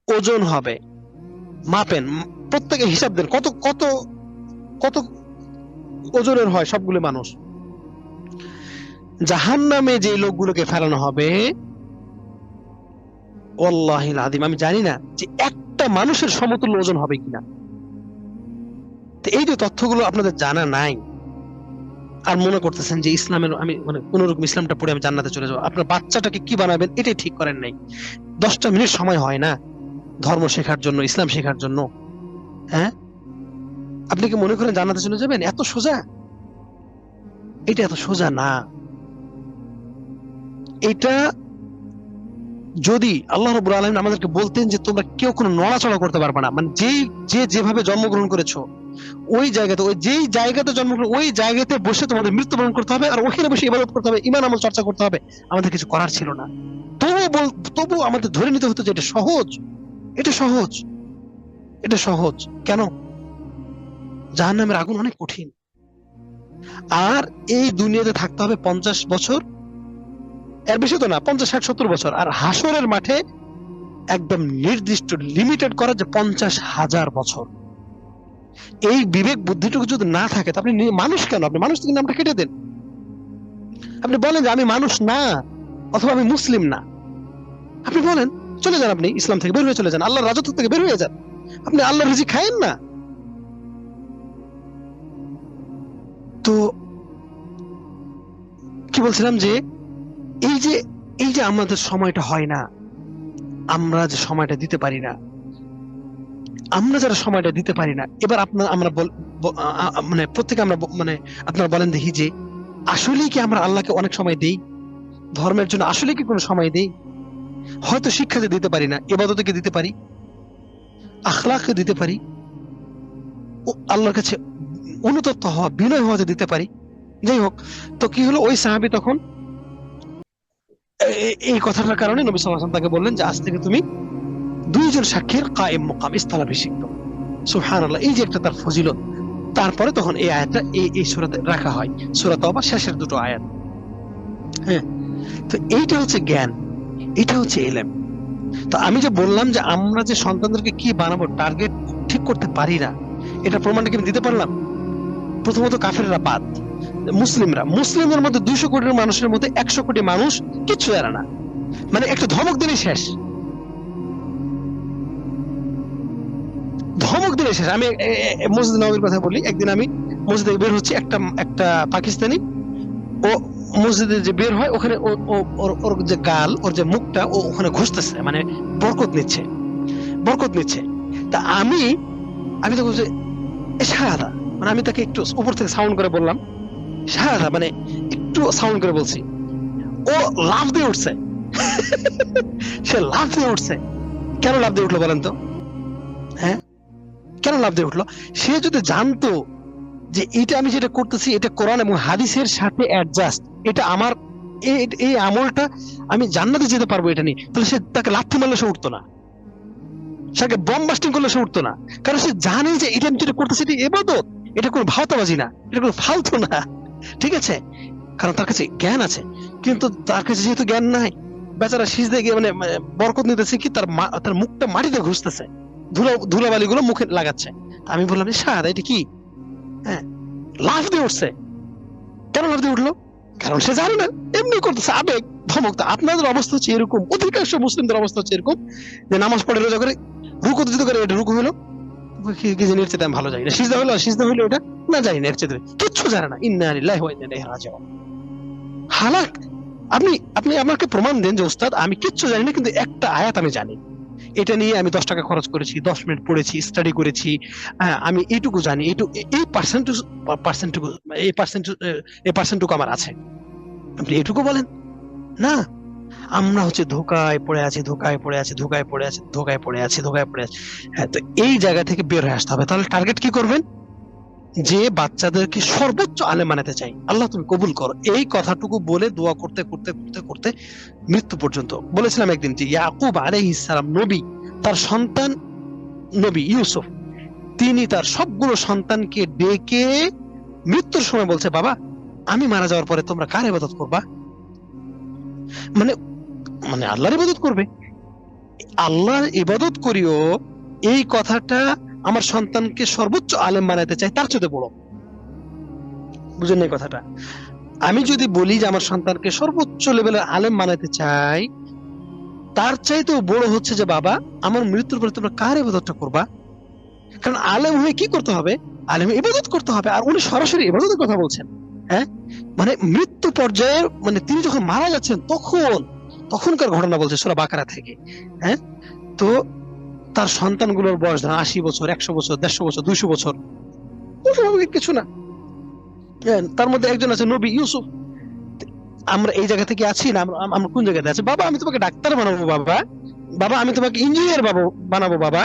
[SPEAKER 2] ওজন হবে। মাপেন, প্রত্যেকে হিসাব দেন কত কত কত ওজনের হয় সবগুলো মানুষ। জাহান্নামে যে লোকগুলোকে ফেলানো হবে, ওয়াল্লাহিল আযীম আমি জানি না যে একটা মানুষের সমতুল্য ওজন হবে কিনা। তো এই যে তথ্যগুলো আপনাদের জানা নাই, আর মনে করতেছেন যে ইসলামের আমি মানে কোনরকম ইসলামটা পড়ে আমি জান্নাতে চলে যাবো, আপনার বাচ্চাটাকে কি বানাবেন এটাই ঠিক করেন নাই। 10টা মিনিট সময় হয় না ধর্ম শেখার জন্য, ইসলাম শেখার জন্য? হ্যাঁ, আপনি কি মনে করেন জান্নাতে চলে যাবেন? এত সোজা? এটা এত সোজা না। এটা যদি আল্লাহ রাব্বুল আলামিন আমাদেরকে বলতেন যে তোমরা কেউ কোনো নড়াচড়া করতে পারবে না, মানে যেভাবে জন্মগ্রহণ করেছো ওই জায়গাতে, ওই যেই জায়গাতে জন্মগ্রহণ ওই জায়গাতে বসে তোমাদের মৃত্যুবরণ করতে হবে, আর ওখানে বসে ইবাদত করতে হবে, ঈমান আমল চর্চা করতে হবে, আমাদের কিছু করার ছিল না। তবুও আমাদের ধরে নিতে হতো যে এটা সহজ, এটা সহজ, এটা সহজ। কেন? জাহান্নামের আগুন অনেক কঠিন। আর এই দুনিয়াতে থাকতে হবে 50 বছর, এর বেশি তো না, 50, 60, 70 বছর। আর হাসরের মাঠে একদম নির্দিষ্ট লিমিটেড করা যে 50,000 বছর। এই বিবেক বুদ্ধিটুকু যদি না থাকে, আপনি মানুষ কেন? আপনি মানুষ থেকে নামটা কেটে দেন। আপনি বলেন যে আমি মানুষ না, অথবা আমি মুসলিম না। আপনি বলেন, চলে যান, আপনি ইসলাম থেকে বের হয়ে চলে যান, আল্লাহর রাজত্ব থেকে বের হয়ে যান। আপনি আল্লাহর রিজিক খায়েন না। তো কি বলছিলাম যে এই যে আমাদের সময়টা হয় না, আমরা যে সময়টা দিতে পারি না, আমরা যারা সময়টা দিতে পারি না, এবার আমরা মানে প্রত্যেকে আমরা মানে আপনারা বলেন দেখি যে আসলে কি আমরা আল্লাহকে অনেক সময় দেই? ধর্মের জন্য আসলে কি কোনো সময় দেই? হয়তো শিক্ষাতে দিতে পারি না, ইবাদতকে দিতে পারি, আখলাককে দিতে পারি, আল্লাহর কাছে অনুতপ্ত হওয়া, বিনয় হওয়াতে দিতে পারি। যাই হোক, তো কি হলো, ওই সাহাবী তখন এই কথাটার কারণে নবী সাল্লাল্লাহু আলাইহি ওয়াসাল্লাম তাকে বললেন যে আজ থেকে তুমি 2 জন সাক্ষীর কায়েম মুকাম স্থলাভিষিক্ত। সুবহানাল্লাহ, এই যে একটা তার ফজিলত। তারপরে তখন এই আয়াতটা এই সূরাতে রাখা হয়, সূরা তাওবা শেষের 2টো আয়াত। হ্যাঁ, তো এইটা হচ্ছে জ্ঞান, এটা হচ্ছে ইলম। তো আমি যে বললাম যে আমরা যে সন্তানদেরকে কি বানাবো টার্গেট ঠিক করতে পারি না, এটা প্রমাণটা কি আমি দিতে পারলাম? প্রথমত কাফেররা বাদ, মুসলিমদের মধ্যে 200 কোটির মানুষের মধ্যে 100 কোটি মানুষ কিচ্ছু জানে না, মানে একটা ধমক দিলে শেষ, ধমক দিলে শেষ। আমি মসজিদ নববীর কথা বলি। একদিন আমি মসজিদে বের হচ্ছি, একটা পাকিস্তানি ও মসজিদে যে বের হয় ওখানে ওর যে গাল, ওর যে মুখটা ও ওখানে ঘষতেছে, মানে বরকত নিচ্ছে। তা আমি তো বলছি শাহাদা, মানে আমি তাকে একটু উপর থেকে সাউন্ড করে বললাম শাহাদা, মানে একটু সাউন্ড করে বলছি। ও লাফ দিয়ে উঠছে। সে লাফ দিয়ে উঠছে। কেন লাফ দিয়ে উঠলো বলেন তো? হ্যাঁ, কেন লাফ দিয়ে উঠলো? সে যদি জানতো যে এটা আমি যেটা করতেছি এটা কোরআন এবং হাদিসের সাথে অ্যাডজাস্ট, এটা আমার এই আমলটা আমি জান্নাতে যেতে পারবো এটা নিয়ে, তাহলে সে তাকে লাথি মারলে সে উঠতো না, তাকে বম বাস্টিং করলে সে উঠতো না। কারণ সে জানে যে এটা আমি যেটা করতেছি এটা ইবাদত, এটা কোনো ভাওতাবাজি না, এটা কোনো ফালতু না। ঠিক আছে, কারণ তার কাছে জ্ঞান আছে। কিন্তু তার কাছে যেহেতু জ্ঞান নাই, বেচারা সিজদে গিয়ে মানে বরকত নিতেছে কি, তার মুখটা মাটিতে ঘুষতেছে, ধুলাবালি গুলো মুখে লাগাচ্ছে। আমি বললাম শাহাদা এটা কি? হ্যাঁ, লাফ দিয়ে উঠছে। কেন লাফ দিয়ে উঠলো? কারণ সে জানে না, এমনি করতেছে, আবেগ, ধমক। আপনাদের অবস্থা হচ্ছে এরকম, অধিকাংশ মুসলিমদের অবস্থা হচ্ছে এরকম যে নামাজ পড়ে রোজা করে রুকু দিতে করে, এটা রুকু হলো কি জানি, এর চেয়ে আমি ভালো জানি না, সিজদা হলো এটা না জানি না, এর চেয়ে কিচ্ছু জানে না। ইন্না লিল্লাহি ওয়া ইন্না ইলাইহি রাজিউন। হালাক। আপনি আমাকে প্রমাণ দেন যে ওস্তাদ আমি কিচ্ছু জানি না, কিন্তু একটা আয়াত আমি জানি, এটা নিয়ে আমি 10 টাকা খরচ করেছি, 10 মিনিট পড়েছি, স্টাডি করেছি, আমি এইটুকু জানি, এই পার্সেন্টটুকু আমার আছে। আপনি এইটুকু বলেন না। আমরা হচ্ছে ধোকায় পড়ে আছি। হ্যাঁ, তো এই জায়গা থেকে বের হয়ে আসতে হবে। তাহলে টার্গেট কি করবেন? যে বাচ্চাদেরকে সর্বোচ্চ আলেম বানাতে চাই, আল্লাহ তুমি কবুল করো, এই কথাটুকু বলে দোয়া করতে করতে করতে করতে মৃত্যু পর্যন্ত। বলেছিলাম একদিন যে ইয়াকুব আলাইহিস সালাম নবী, তার সন্তান নবী ইউসুফ, তিনি তার সবগুলো সন্তানকে ডেকে মৃত্যুর সময় বলছে, বাবা আমি মারা যাওয়ার পরে তোমরা কার ইবাদত করবা? মানে মানে আল্লাহর ইবাদত করবে। আল্লাহর ইবাদত করিও, এই কথাটা আমার সন্তানকে সর্বোচ্চ আলেম বানাতে চাই, তার চেয়ে বড়। বুঝেন এই কথাটা? আমি যদি বলি যে আমার সন্তানকে সর্বোচ্চ লেভেলের আলেম বানাতে চাই, তার চাইতেও বড় হচ্ছে যে বাবা আমার মৃত্যুর পরে তোমরা কার ইবাদতটা করবা? কারণ আলেম হয়ে কি করতে হবে? আলেম ইবাদত করতে হবে। আর উনি সরাসরি ইবাদতের কথা বলছেন। হ্যাঁ, মানে মৃত্যু পর্যায়ে, মানে তিনি যখন মারা যাচ্ছেন তখনকার ঘটনা বলছে সূরা বাকারা থেকে। হ্যাঁ, তো তার সন্তানগুলোর বয়স ধরেন 80 বছর, 100 বছর, 150 বছর, 200 বছর, অস্বাভাবিক কিছু না। হ্যাঁ, তার মধ্যে একজন আছে নবী ইউসুফ। আমরা এই জায়গা থেকে আছি না, আমরা কোন জায়গাতে আছি? বাবা আমি তোমাকে ডাক্তার বানাবো, বাবা বাবা আমি তোমাকে ইঞ্জিনিয়ার বানাবো বাবা।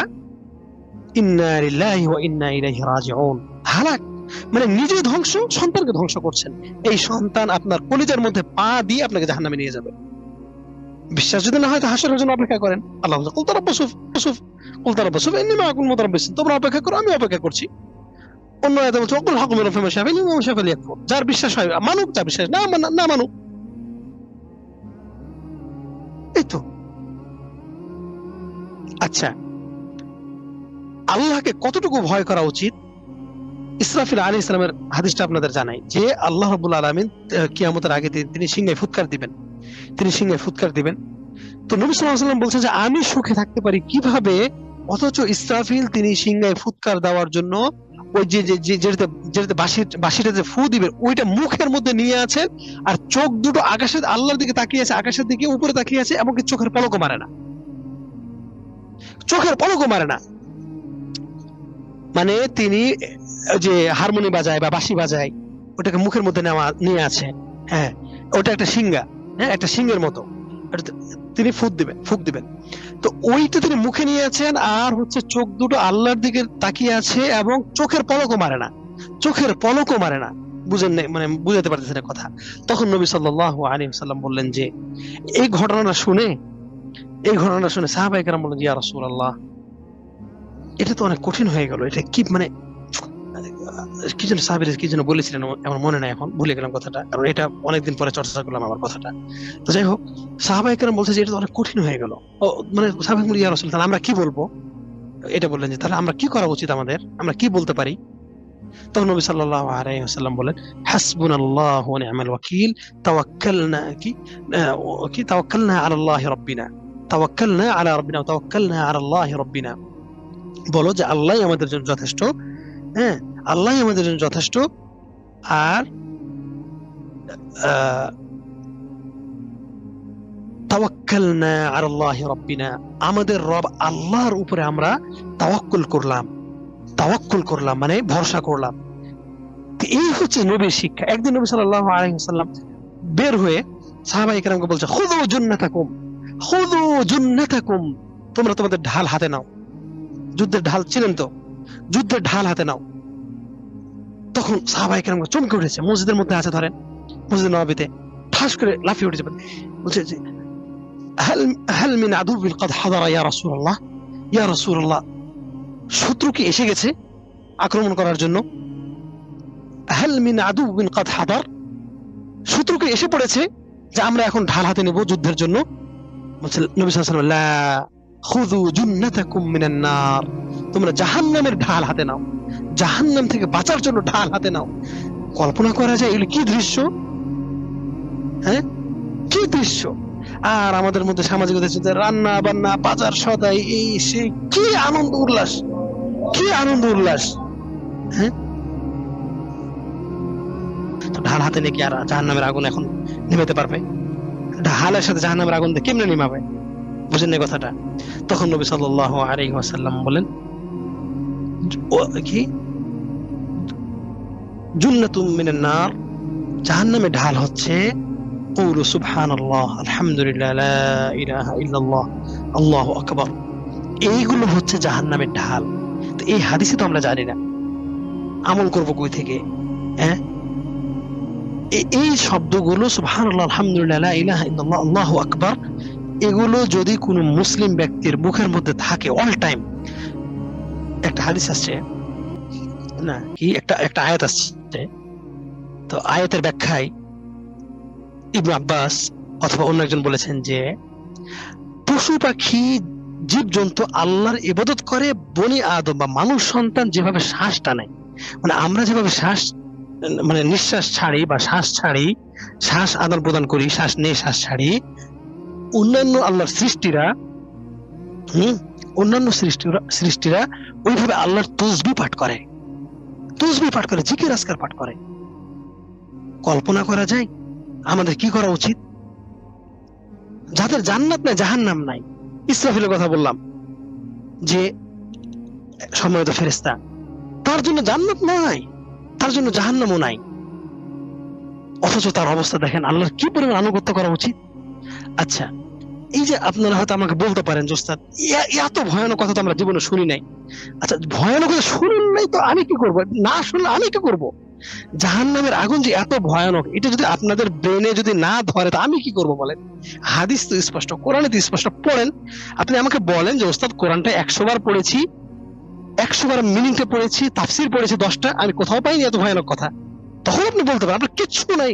[SPEAKER 2] ইন্না লিল্লাহি ওয়া ইন্না ইলাইহি রাজিউন। হালাক, মানে নিজে ধ্বংস, সন্তানকে ধ্বংস করছেন। এই সন্তান আপনার কলিজার মধ্যে পা দিয়ে আপনাকে জাহান্নামে নিয়ে যাবে। বিশ্বাস যদি না হয় তো হাসরের জন্য অপেক্ষা করেন। আল্লাহ বলছে কুল তারাব্বাসু কুল তারাব্বাসু ইন্নী মাআকুম মুতারাব্বিসিন, তোমরা অপেক্ষা করো, আমি অপেক্ষা করছি। অন্য আয়াতে বলছে ওয়াকুল হাক্কু মির রাব্বিকুম শাফিঈন ওয়া শাফিঈ ইয়াকফুর। যার বিশ্বাস হয় মানুক, যার বিশ্বাস না মানুক। এই তো। আচ্ছা, আল্লাহকে কতটুকু ভয় করা উচিত? ইসরাফিল আলাইহিস সালামের হাদিসটা আপনাদের জানাই যে আল্লাহ রাব্বুল আলামিন কিয়ামতের আগে তিনি সিংহায় ফুৎকার দিবেন। তো নবী সাল্লাল্লাহু আলাইহি ওয়াসাল্লাম বলছেন যে আমি সুখে থাকতে পারি কিভাবে, অথচ ইসরাফিল তিনি সিংহায় ফুৎকার দেওয়ার জন্য ওই যেটাতে বাঁশিটা যে ফু দিবেন ওইটা মুখের মধ্যে নিয়ে আছেন, আর চোখ দুটো আকাশের আল্লাহর দিকে তাকিয়ে আছে, আকাশের দিকে উপরে তাকিয়ে আছে, এমনকি চোখের পলকও মারে না। মানে তিনি যে হারমোনি বাজায় বা বাঁশি বাজায় ওটাকে মুখের মধ্যে নিয়ে আছে। হ্যাঁ, ওটা একটা সিংহা, হ্যাঁ একটা সিংহের মতো, তিনি ফুক দিবেন। তো ওইটা তিনি মুখে নিয়ে আছেন, আর হচ্ছে চোখ দুটো আল্লাহর দিকে তাকিয়ে আছে, এবং চোখের পলকও মারে না। বুঝেন নাই, মানে বুঝাতে পারতেছেন কথা। তখন নবী সাল্লাল্লাহু আলাইহি ওয়াসাল্লাম বললেন যে এই ঘটনাটা শুনে সাহাবায়ে কেরাম বললেন ইয়া রাসূলুল্লাহ, এটা তো অনেক কঠিন হয়ে গেল। এটা কি, মানে কি যেন সাহাবীরা কি যেন বলেছিলেন, আমার মনে নাই, এখন ভুলে গেলাম কথাটা, কারণ এটা অনেকদিন পরে চর্চা করলাম আমার কথাটা। তো যাই হোক, সাহাবায়ে কেরাম বলছে যে এটা তো অনেক কঠিন হয়ে গেল। মানে সাহাবায়ে বললেন ইয়া রাসূলুল্লাহ, তাহলে আমরা কি বলবো? এটা বললেন যে তাহলে আমরা কি করা উচিত, আমরা কি বলতে পারি? তখন নবী সাল্লাল্লাহু আলাইহি ওয়াসাল্লাম বলেন হাসবুনাল্লাহু ওয়া নি'মাল ওয়াকিল, তাওয়াক্কালনা আলাল্লাহি রাব্বিনা, আলাল্লাহি রাব্বিনা। বলো যে আল্লাহই আমাদের জন্য যথেষ্ট। হ্যাঁ, আল্লাহই আমাদের জন্য যথেষ্ট। আর তাওয়াক্কালনা আলাল্লাহি রাব্বিনা, আমাদের রব আল্লাহর উপরে আমরা তাওয়াক্কুল করলাম, মানে ভরসা করলাম। এই হচ্ছে নবীর শিক্ষা। একদিন নবী সাল্লাল্লাহু আলাইহি ওয়াসাল্লাম বের হয়ে সাহাবায়ে কেরামকে বলছে খুযু জুন্নাতাকুম, তোমরা তোমাদের ঢাল হাতে নাও। যুদ্ধের ঢাল ছিলেন তো, যুদ্ধের ঢাল হাতে নাও। তখন সাহাবায়ে কেরাম চমকে উঠেছে। মসজিদের মধ্যে আছে, ধরেন মসজিদ নববীতে, ঠাস করে লাফিয়ে উঠেছে, বলছে যে হাল মিন আদুবিন ক্বাদ হাদারা ইয়া রাসূলুল্লাহ, শত্রু কি এসে গেছে আক্রমণ করার জন্য? হাল মিন আদুবিন ক্বাদ হাদার, শত্রু কি এসে পড়েছে যে আমরা এখন ঢাল হাতে নেব যুদ্ধের জন্য? বলছে নবী সাল্লাল্লাহু আলাইহি ওয়াসাল্লাম লা খুযু জুন্নাতাকুম মিনান নার, তোমরা জাহান্নামের ঢাল হাতে নাও, জাহান্নাম থেকে বাঁচার জন্য ঢাল হাতে নাও। কল্পনা করা যায় এগুলো কি দৃশ্য? হ্যাঁ, কি দৃশ্য! আর আমাদের মধ্যে সামাজিকতা, রান্না বান্না, বাজার সদাই, এই সেই, কি আনন্দ উল্লাস! হ্যাঁ, তো ঢাল হাতে নিয়ে কি আর জাহান্নামের আগুন এখন নিভাতে পারবে? ঢালের সাথে জাহান্নামের আগুন দিয়ে কেমনে নিভাবে? বুঝেন না কথাটা? তখন নবী সাল্লাল্লাহু আলাইহি ওয়াসাল্লাম বলেন কি জুন্নাতুম মিনান নার, জাহান্নামের ঢাল হচ্ছে কুলু সুবহানাল্লাহ, আলহামদুলিল্লাহ, লা ইলাহা ইল্লাল্লাহ, আল্লাহু আকবার। এইগুলো হচ্ছে জাহান্নামের ঢাল। তো এই হাদিসে তো আমরা জানি না, আমল করব কই থেকে? হ্যাঁ, এই শব্দগুলো সুবহানাল্লাহ, আলহামদুলিল্লাহ, লা ইলাহা ইল্লাল্লাহ, আল্লাহু আকবার, এগুলো যদি কোনো মুসলিম ব্যক্তির মুখের মধ্যে থাকে অল টাইম। একটা হাদিস আসছে না কি, একটা আয়াত আসছে, তো আয়াতের ব্যাখ্যায় ইবনে আব্বাস অথবা অন্য একজন বলেছেন যে পশু পাখি জীবজন্তু আল্লাহর ইবাদত করে, বনি আদম বা মানুষ সন্তান যেভাবে শ্বাস টানে, মানে আমরা যেভাবে মানে নিঃশ্বাস ছাড়ি বা শ্বাস আদান প্রদান করি, শ্বাস নেই শ্বাস ছাড়ি, অন্যান্য আল্লাহর সৃষ্টিরা অন্যান্য সৃষ্টিরা ওইভাবে আল্লাহর তসবিহ পাঠ করে জিকির আজকার পাঠ করে। কল্পনা করা যায় আমাদের কি করা উচিত? যাদের জান্নাত নাই, জাহান্নাম নাই, ইসরাফিলের কথা বললাম যে সম্মানিত ফেরেশতা, তার জন্য জান্নাত নাই, তার জন্য জাহান্নামও নাই, অথচ তার অবস্থা দেখেন, আল্লাহর কি পরিমাণ আনুগত্য করা উচিত। আচ্ছা, এই যে আপনারা হয়তো আমাকে বলতে পারেন যে ওস্তাদ এত ভয়ানক কথা তো আমরা জীবনে শুনি নাই। আচ্ছা, ভয়ানক কথা শুনুন নাই তো আমি কি করবো? না শুনলে আমি কি করবো? জাহান্নামের আগুন যে এত ভয়ানক, এটা যদি আপনাদের ব্রেনে যদি না ধরে তো আমি কি করব বলেন? হাদিস তো স্পষ্ট, কোরআনে তো স্পষ্ট। পড়েন, আপনি আমাকে বলেন যে ওস্তাদ কোরআনটা 100 বার পড়েছি, 100 বার মিনিংটা পড়েছি, তাফসির পড়েছি 10টা, আমি কোথাও পাইনি এত ভয়ানক কথা। তখন আপনি বলতে পারেন আপনার কিচ্ছু নাই,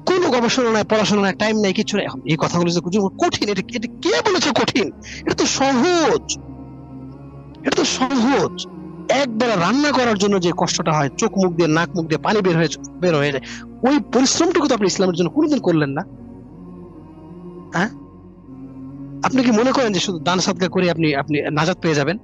[SPEAKER 2] কোনো গবেষণা নাই, পড়াশোনা নাই, টাইম নাই, কিছু নাই। এখন এই কথাগুলো যে কঠিন, এটা কে বলেছে কঠিন? এটা তো সহজ, এটা তো সহজ। একবেলা রান্না করার জন্য যে কষ্টটা হয়, চোখ মুখ দিয়ে নাক মুখ দিয়ে পানি বের হয়ে যায়, ওই পরিশ্রমটুকু তো আপনি ইসলামের জন্য কোনোদিন করলেন না। হ্যাঁ, আপনি কি মনে করেন যে শুধু দান সাদকা করে আপনি নাজাত পেয়ে যাবেন?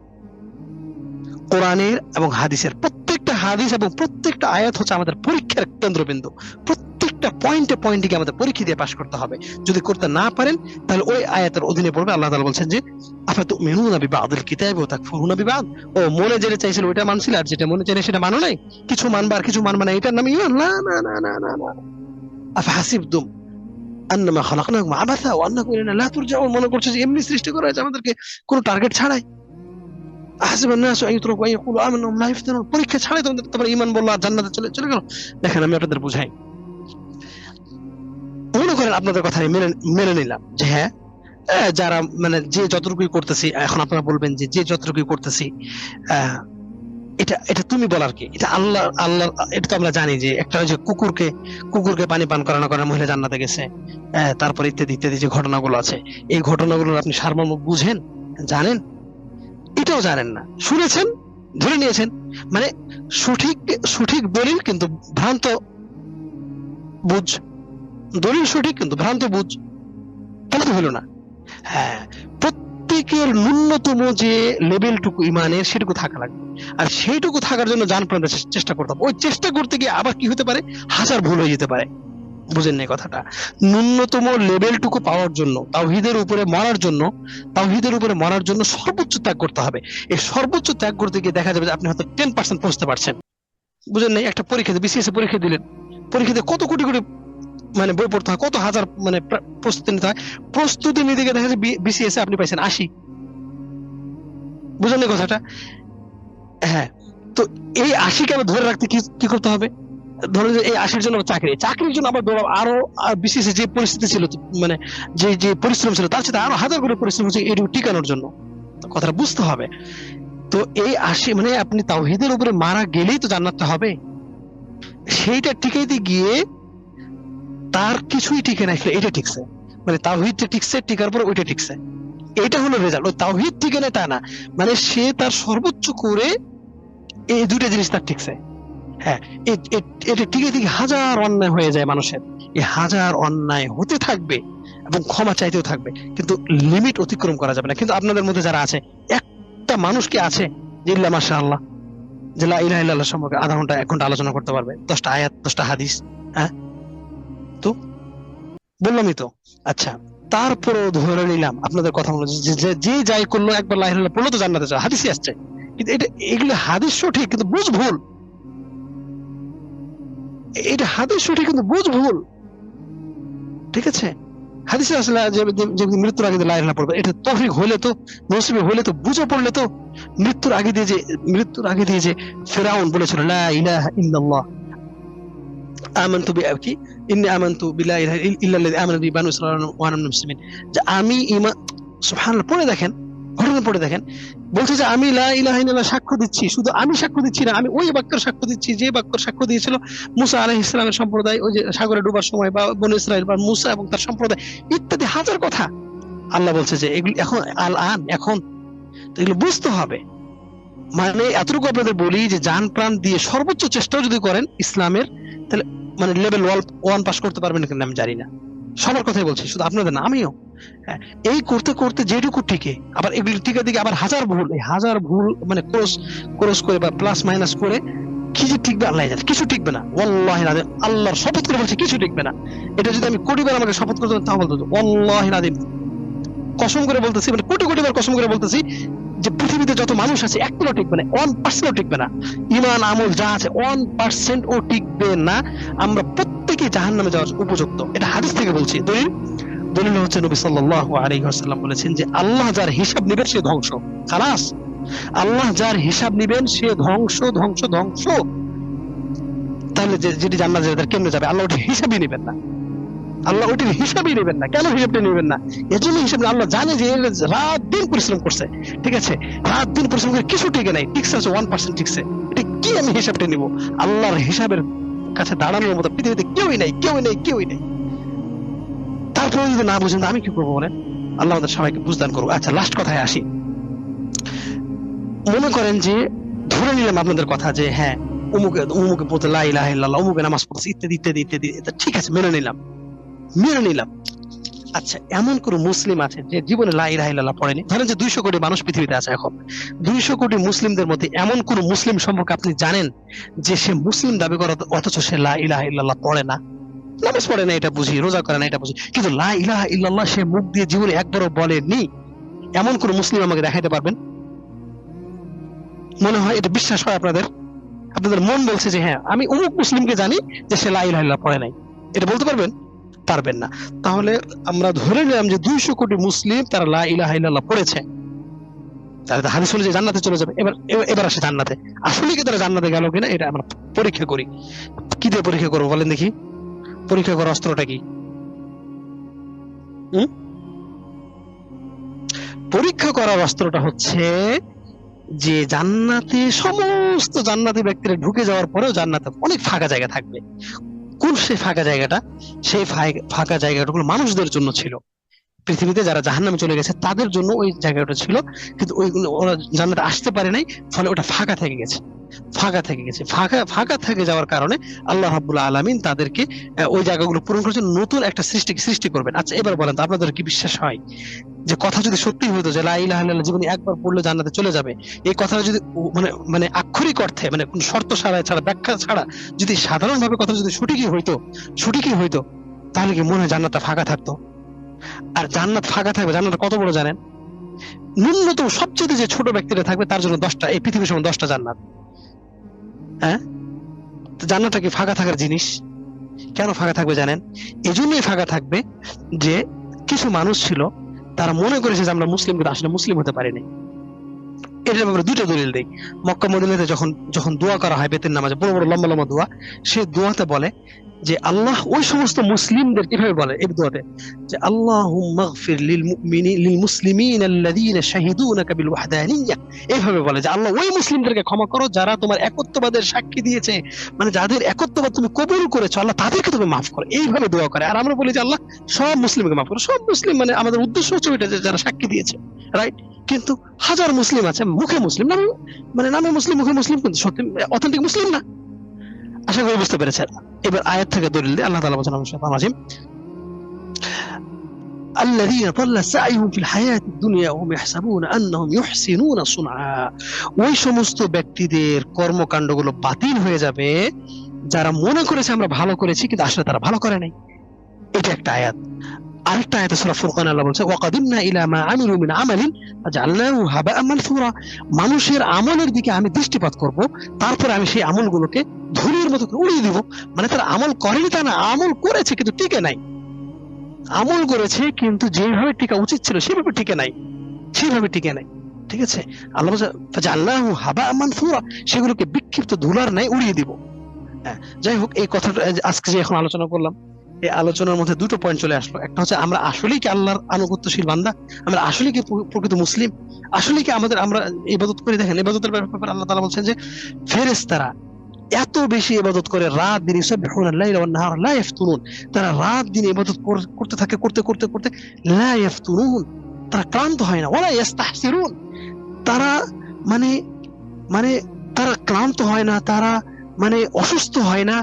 [SPEAKER 2] কোরআনের এবং হাদিসের প্রত্যেকটা হাদিস এবং প্রত্যেকটা আয়াত হচ্ছে আমাদের পরীক্ষার কেন্দ্রবিন্দু। প্রত্যেকটা পয়েন্টে আমাদের পরীক্ষা দিয়ে পাশ করতে হবে। যদি করতে না পারেন তাহলে ওই আয়াতের অধীনে পড়বে। আল্লাহ তাআলা বলছেন যে আফাতুমিনুনা বিবাদিল কিতাবি ওয়া তাকফুরুনা বিবাদ, ও মনে যেটা চাইছিল ওইটা মানছিল, আর যেটা মনে চাইলে সেটা মানো নাই। কিছু মানবা আর কিছু মানবা না, এটার নাম ঈমান? না না না না না না। আফাহাসিবতুম আন্নামা খালাকনাকুম আবাসা ওয়া আন্নাকুম ইলাইনা লা তুরজাউন, মনে করছে যে এমনি সৃষ্টি করা হয়েছে আমাদেরকে কোনো টার্গেট ছাড়াই। পরীক্ষা ছাড়াই তোমার ঈমান বললো আর জান্নাতে চলে গেল। দেখেন, আমি আপনাদের বুঝাই। মনে করেন আপনাদের কথা মেনে নিলাম যে হ্যাঁ, যারা মানে যে যতটুকুই করতেছি, এখন আপনারা বলবেন যে যতটুকুই করতেছি এটা তুমি বলার কি? এটা আল্লাহ, এটা তো আমরা জানি যে একটা যে কুকুরকে পানি পান করানো করে মহিলা জান্নাতে গেছে, তারপর ইত্যাদি ইত্যাদি যে ঘটনাগুলো আছে, এই ঘটনাগুলোর আপনি সারমর্ম বুঝেন, জানেন? এটাও জানেন না, শুনেছেন, ধরে নিয়েছেন। মানে সঠিক দলিল কিন্তু ভ্রান্ত বুঝ, দলিল সঠিক কিন্তু ভ্রান্ত বুঝ, তাহলে তো হলো না। হ্যাঁ, প্রত্যেকের ন্যূনতম যে লেভেলটুকু ইমানের সেটুকু থাকা লাগবে, আর সেইটুকু থাকার জন্য জান প্রাণে চেষ্টা করতে হবে। ওই চেষ্টা করতে গিয়ে আবার কি হতে পারে, হাজার ভুল হয়ে যেতে পারে। বুঝেন না কথাটা? ন্যূনতম লেভেলটুকু পাওয়ার জন্য, তাওহীদের উপরে মরার জন্য সর্বোচ্চ ত্যাগ করতে হবে। এই সর্বোচ্চ ত্যাগ করতে গিয়ে দেখা যাবে যে আপনি হয়তো 10% পৌঁছতে পারছেন। বুঝেন নাই? একটা পরীক্ষাতে বিসিএস পরীক্ষা দিলেন, পরীক্ষাতে কত কোটি মানে বই পড়তে হয়, কত হাজার মানে প্রস্তুতি নিতে হয়। প্রস্তুতি নিতে গিয়ে দেখা যায় বিসিএস আপনি পাইছেন 80। বুঝেন না কথাটা? হ্যাঁ, তো এই 80কে আবার ধরে রাখতে কি করতে হবে? ধরুন যে এই 80-র জন্য চাকরির জন্য আবার দৌড়াও, আরো বিশেষ যে পরিস্থিতি ছিল, মানে যে পরিশ্রম ছিল তার সাথে আরো হাজার করে পরিশ্রম হচ্ছে এটুকু টিকানোর জন্য। কথাটা বুঝতে হবে। তো এই 80 মানে আপনি তাওহীদের উপরে মারা গেলেই তো জান্নাতটা হবে, সেইটা টিকাইতে গিয়ে তার কিছুই টিকে না, এটা ঠিকছে, মানে তাওহীদটা ঠিকছে, টিকার পর ওইটা ঠিকছে, এটা হলো রেজাল্ট। ওই তাওহীদ টিকে না তা না, মানে সে তার সর্বোচ্চ করে এই দুইটা জিনিস তার ঠিকছে। হ্যাঁ, এটা টিকে হাজার অন্যায় হয়ে যায় মানুষের। এই হাজার অন্যায় হতে থাকবে এবং ক্ষমা চাইতেও থাকবে, কিন্তু লিমিট অতিক্রম করা যাবে না। কিন্তু আপনাদের মধ্যে যারা আছে, একটা মানুষ কি আছে যে ইল্লা মাশাআল্লাহ, যে লা ইলাহা ইল্লাল্লাহ সম্পর্কে আধা ঘন্টা 1 ঘন্টা আলোচনা করতে পারবে, 10টা আয়াত 10টা হাদিস? হ্যাঁ, তো বললামই তো। আচ্ছা, তারপরেও ধরে নিলাম আপনাদের কথা হলো যে যাই করলো একবার লা ইলাহা ইল্লাল্লাহ পড়লো তো জান্নাতে যাবে, হাদিসই আসছে। কিন্তু এগুলো হাদিস সঠিক কিন্তু বুঝ ভুল। এটা হাদিস সঠিক কিন্তু বুঝ ভুল, ঠিক আছে? হাদিসে আসলে যে মৃত্যুর আগে লা ইলাহা ইল্লাল্লাহ পড়বে, এটা তৌফিক হইলে তো, নসিবে হইলে তো, বুঝে পড়লে তো। মৃত্যুর আগে দিয়ে যে ফিরআউন বলেছিল লা ইলাহা ইল্লাল্লাহ আমানতু বিআকি ইন্নী আমানতু বিলা ইলাহা ইল্লাল্লাযী আমানা বিহি বানু ইসরাঈল ওয়া আনা মিনাল মুসলিমিন, যে আমি ঈমান, সুবহানাল্লাহ, পড়ে দেখেন, ঘটনা পড়ে দেখেন, বলছে যে আমি লা ইলাহা ইল্লাল্লাহ সাক্ষ্য দিচ্ছি, শুধু আমি সাক্ষ্য দিচ্ছি না, আমি ওই বাক্যের সাক্ষ্য দিচ্ছি যে বাক্যের সাক্ষ্য দিয়েছিল মুসা আলাইহিস সালামের সম্প্রদায়, ওই যে সাগরে ডুবার সময়, বা বনু ইসরাঈল বা মুসা এবং তার সম্প্রদায়, ইত্যাদি হাজার কথা। আল্লাহ বলছে যে এগুলি এখন এগুলো বুঝতে হবে। মানে এতটুকু আপনাদের বলি যে জান প্রাণ দিয়ে সর্বোচ্চ চেষ্টাও যদি করেন ইসলামের, তাহলে মানে লেভেল 1 পাস করতে পারবেন কিনা আমি জানি না। সবার কথাই বলছি, শুধু আপনাদের না, আমিও। হ্যাঁ, এই করতে করতে যেটুকু টিকে, আবার এগুলো টিকে দিকে আবার হাজার ভুল, এই হাজার ভুল মানে ক্রস ক্রস করে বা প্লাস মাইনাস করে কি যে টিকবে আল্লাহ জানে, কিছু টিকবে না। ওয়াল্লাহি নাযিম, আল্লাহর শপথ করে বলছি কিছু টিকবে না। এটা যদি আমি কোটিবার আমাকে শপথ করতে হতো, তাও বলতে হতো ওয়াল্লাহি নাযিম, কসম করে বলতেছি, মানে কোটি কোটি বার কসম করে বলতেছি যে পৃথিবীতে যত মানুষ আছে একটাও টিকবে না, 1% টিকবে না। ইমান আমল যা আছে 1% ও টিকবে না। আমরা প্রত্যেকে জাহান্নামে যাওয়ার উপযুক্ত। এটা হাদিস থেকে বলছি। দলিল দলিল হচ্ছে নবী সাল্লাল্লাহু আলাইহি ওয়াসাল্লাম বলেছেন যে আল্লাহ যার হিসাব নেবেন সে ধ্বংস। খালাস, আল্লাহ যার হিসাব নেবেন সে ধ্বংস ধ্বংস ধ্বংস। তাহলে যেটি জান্নাত যাবে তার কেমনে যাবে? আল্লাহ ওটির হিসাবই নেবেন না। আল্লাহ ওটির হিসাবই নেবেন না। কেন হিসাবটা নেবেন না? এজন্য হিসাব আল্লাহ জানে যে রাত দিন পরিশ্রম করছে, ঠিক আছে, রাত দিন পরিশ্রম করে কিছু টিকে নাই, টিকছে 1% টিকছে, এটা কি আমি হিসাবটা নিব? আল্লাহর হিসাবের কাছে দাঁড়ানোর মতো পৃথিবীতে কেউই নাই, কেউই নাই, কেউই নাই। তারপরে যদি না বুঝেন আমি কি করবো বলেন? আল্লাহ আমাদের সবাইকে বুঝদান করবো। আচ্ছা, লাস্ট কথায় আসি। মনে করেন যে ধরে নিলাম আপনাদের কথা যে হ্যাঁ অমুকে অমুকে বলতে লা ইলাহা ইল্লাল্লাহ, অমুকে নামাজ পড়ছে, ইত্যাদি ইত্যাদি ইত্যাদি, এটা ঠিক আছে, মেনে নিলাম, মেনে নিলাম। আচ্ছা, এমন কোন মুসলিম আছে যে জীবনে লা ইলাহা ইল্লাল্লাহ পড়েনি? ধরেন যে 200 কোটি মানুষ পৃথিবীতে আছে এখন, 200 কোটি মুসলিমদের মধ্যে এমন কোন মুসলিম সম্পর্কে আপনি জানেন যে সে মুসলিম দাবি করে অথচ সে লা ইলাহা ইল্লাল্লাহ পড়ে না? নামাজ পড়ে না এটা বুঝি, রোজা করে না এটা বুঝি, কিন্তু লা ইলাহা ইল্লাল্লাহ সে মুখ দিয়ে জীবনে একবারও বলেনি। এমন কোন মুসলিম আমাকে দেখাইতে পারবেন? মনে হয় এটা বিশ্বাস হয় আপনাদের? আপনাদের মন বলছে যে হ্যাঁ আমি অমুক মুসলিমকে জানি যে সে লা ইলাহা ইল্লাল্লাহ পড়ে নাই, এটা বলতে পারবেন? পারবেন না। তাহলে আমরা ধরে নিলাম যে 200 কোটি মুসলিম তারা লা ইলাহা ইল্লাল্লাহ পড়েছে, তাহলে হাদিস অনুযায়ী জান্নাতে চলে যাবে। এবার আসে জান্নাতে। আসলে কি তারা জান্নাতে গেল কিনা এটা আমরা পরীক্ষা করি। কি দিয়ে পরীক্ষা করবো বলেন দেখি? পরীক্ষা করার অস্ত্রটা কি? পরীক্ষা করার অস্ত্রটা হচ্ছে যে জান্নাতে সমস্ত জান্নাতি ব্যক্তিরা ঢুকে যাওয়ার পরেও জান্নাতে অনেক ফাঁকা জায়গা থাকবে। কোন সেই ফাঁকা জায়গাটা? সেই ফাঁকা জায়গাগুলো মানুষদের জন্য ছিল। পৃথিবীতে যারা জাহান্নামে চলে গেছে তাদের জন্য ওই জায়গাটা ছিল, কিন্তু ওইগুলো ওরা জান্নাতে আসতে পারে নাই, ফলে ওটা ফাঁকা থেকে গেছে। ফাঁকা থেকে যাওয়ার কারণে আল্লাহ রাব্বুল আলামিন তাদেরকে ওই জায়গাগুলো পূরণ করার জন্য নতুন একটা সৃষ্টি করবেন। আচ্ছা, এবার বলেন তো আপনাদের কি বিশ্বাস হয় যে কথা যদি সত্যি হতো যে লা ইলাহা ইল্লাল্লাহ জীবনে একবার পড়লে জান্নাতে চলে যাবে, এই কথাটা যদি মানে মানে আক্ষরিক অর্থে মানে কোন শর্ত ছাড়া ব্যাখ্যা ছাড়া যদি সাধারণভাবে কথা যদি সঠিকই হইতো, তাহলে কি মনে হয় জান্নাতটা ফাঁকা থাকতো? আর জান্নাত ফাঁকা থাকবে, জান্নাত কত বড় জানেন? ন্যূনতম সবচেয়ে যে ছোট ব্যক্তিরা থাকবে তার জন্য 10টা, এই পৃথিবীর সমান 10টা জান্নাত। হ্যাঁ, তো জান্নাতটা কি ফাঁকা থাকার জিনিস? কেন ফাঁকা থাকবে জানেন? এজন্যই ফাঁকা থাকবে যে কিছু মানুষ ছিল তারা মনে করেছে যে আমরা মুসলিম, কিন্তু আসলে মুসলিম হতে পারিনি। এটার ব্যাপারে দুটো দলিল দেই। মক্কা মদিনাতে যখন দোয়া করা হয় বেতের নামাজে, বড় বড় লম্বা লম্বা দোয়া, সে দোয়াতে বলে যে আল্লাহ ওই সমস্ত মুসলিমদের কিভাবে বলে এই দোয়াতে যে আল্লাহুম্মা গফির লিল মুসলিমিন আল্লাযীনা শাহিদুনাকা বিল ওয়াহদানিয়্যাহ, এইভাবে বলে যে আল্লাহ ওই মুসলিমদেরকে ক্ষমা করো যারা তোমার একত্ববাদের সাক্ষী দিয়েছে, মানে যাদের একত্ববাদ তুমি কবুল করেছো, আল্লাহ তাদেরকে তুমি মাফ করো। এইভাবে দোয়া করে। আর আমরা বলি যে আল্লাহ সব মুসলিমকে মাফ করো। সব মুসলিম মানে আমাদের উদ্দেশ্য হচ্ছে ওইটা যে যারা সাক্ষী দিয়েছে, রাইট? কিন্তু হাজার মুসলিম আছে মুখে মুসলিম, নামে মুসলিম, মুখে মুসলিম, কিন্তু সত্যি অথেন্টিক মুসলিম না। আশা করি বুঝতে পেরেছেন। এবার আয়াত থেকে দলিল দিয়ে আল্লাহ তাআলা বলেন শাইতান রাজিম, আল্লাযীনা দাল্লা সাইহুম ফিল হায়াতিদ দুনিয়া ওয়া হুম ইয়াহসাবুনা আন্নাহুম ইউহসিনুনা সুনআ, ওই সমস্ত ব্যক্তিদের কর্মকাণ্ডগুলো বাতিল হয়ে যাবে যারা মনে করেছে আমরা ভালো করেছি, কিন্তু আসলে তারা ভালো করে নাই। এটা একটা আয়াত। আরেকটা আয়াতে সূরা ফুরকান আল্লাহ বলছে ওয়াকাদিমনা ইলা মা আমিলু মিন আমালিন ফাজআলনাহু হাবাআন মানসুরা, মানুষের আমলের দিকে আমি দৃষ্টিপাত করব, তারপর আমি সেই আমলগুলোকে ধুলির মতো উড়িয়ে দিব। মানে তারা আমল করেনি তা না, আমল করেছে কিন্তু টিকে নাই। আমল করেছে কিন্তু যেভাবে টিকা উচিত ছিল সেভাবে টিকে নাই, ঠিক আছে? আল্লাহ বলছে ফাজআলনাহু হাবাআন মানসুরা, সেগুলোকে বিক্ষিপ্ত ধুলার ন্যায় উড়িয়ে দিব। যাই হোক, এই কথাটা আজকে যে এখন আলোচনা করলাম, এই আলোচনার মধ্যে দুটো পয়েন্ট চলে আসলো। একটা হচ্ছে আমরা আসলেই কি আল্লাহর আনুগত্যশীল বান্দা, আমরা আসলেই কি প্রকৃত মুসলিম, আসলেই কি আমরা ইবাদত করি। দেখেন ইবাদতের ব্যাপারে আল্লাহ তাআলা বলছেন যে ফেরেশতারা এত বেশি ইবাদত করে, রাত দিন ইউসাব্বিহুনা আল-লাইলা ওয়ান নাহার লা ইয়াফতুরুন, তারা রাত দিন ইবাদত করতে থাকে, করতে লা ইয়াফতুরুন, তারা ক্লান্ত হয় না, ওয়ালা ইস্তাহসিরুন, তারা মানে তারা ক্লান্ত হয় না, তারা মানে অসুস্থ হয় না,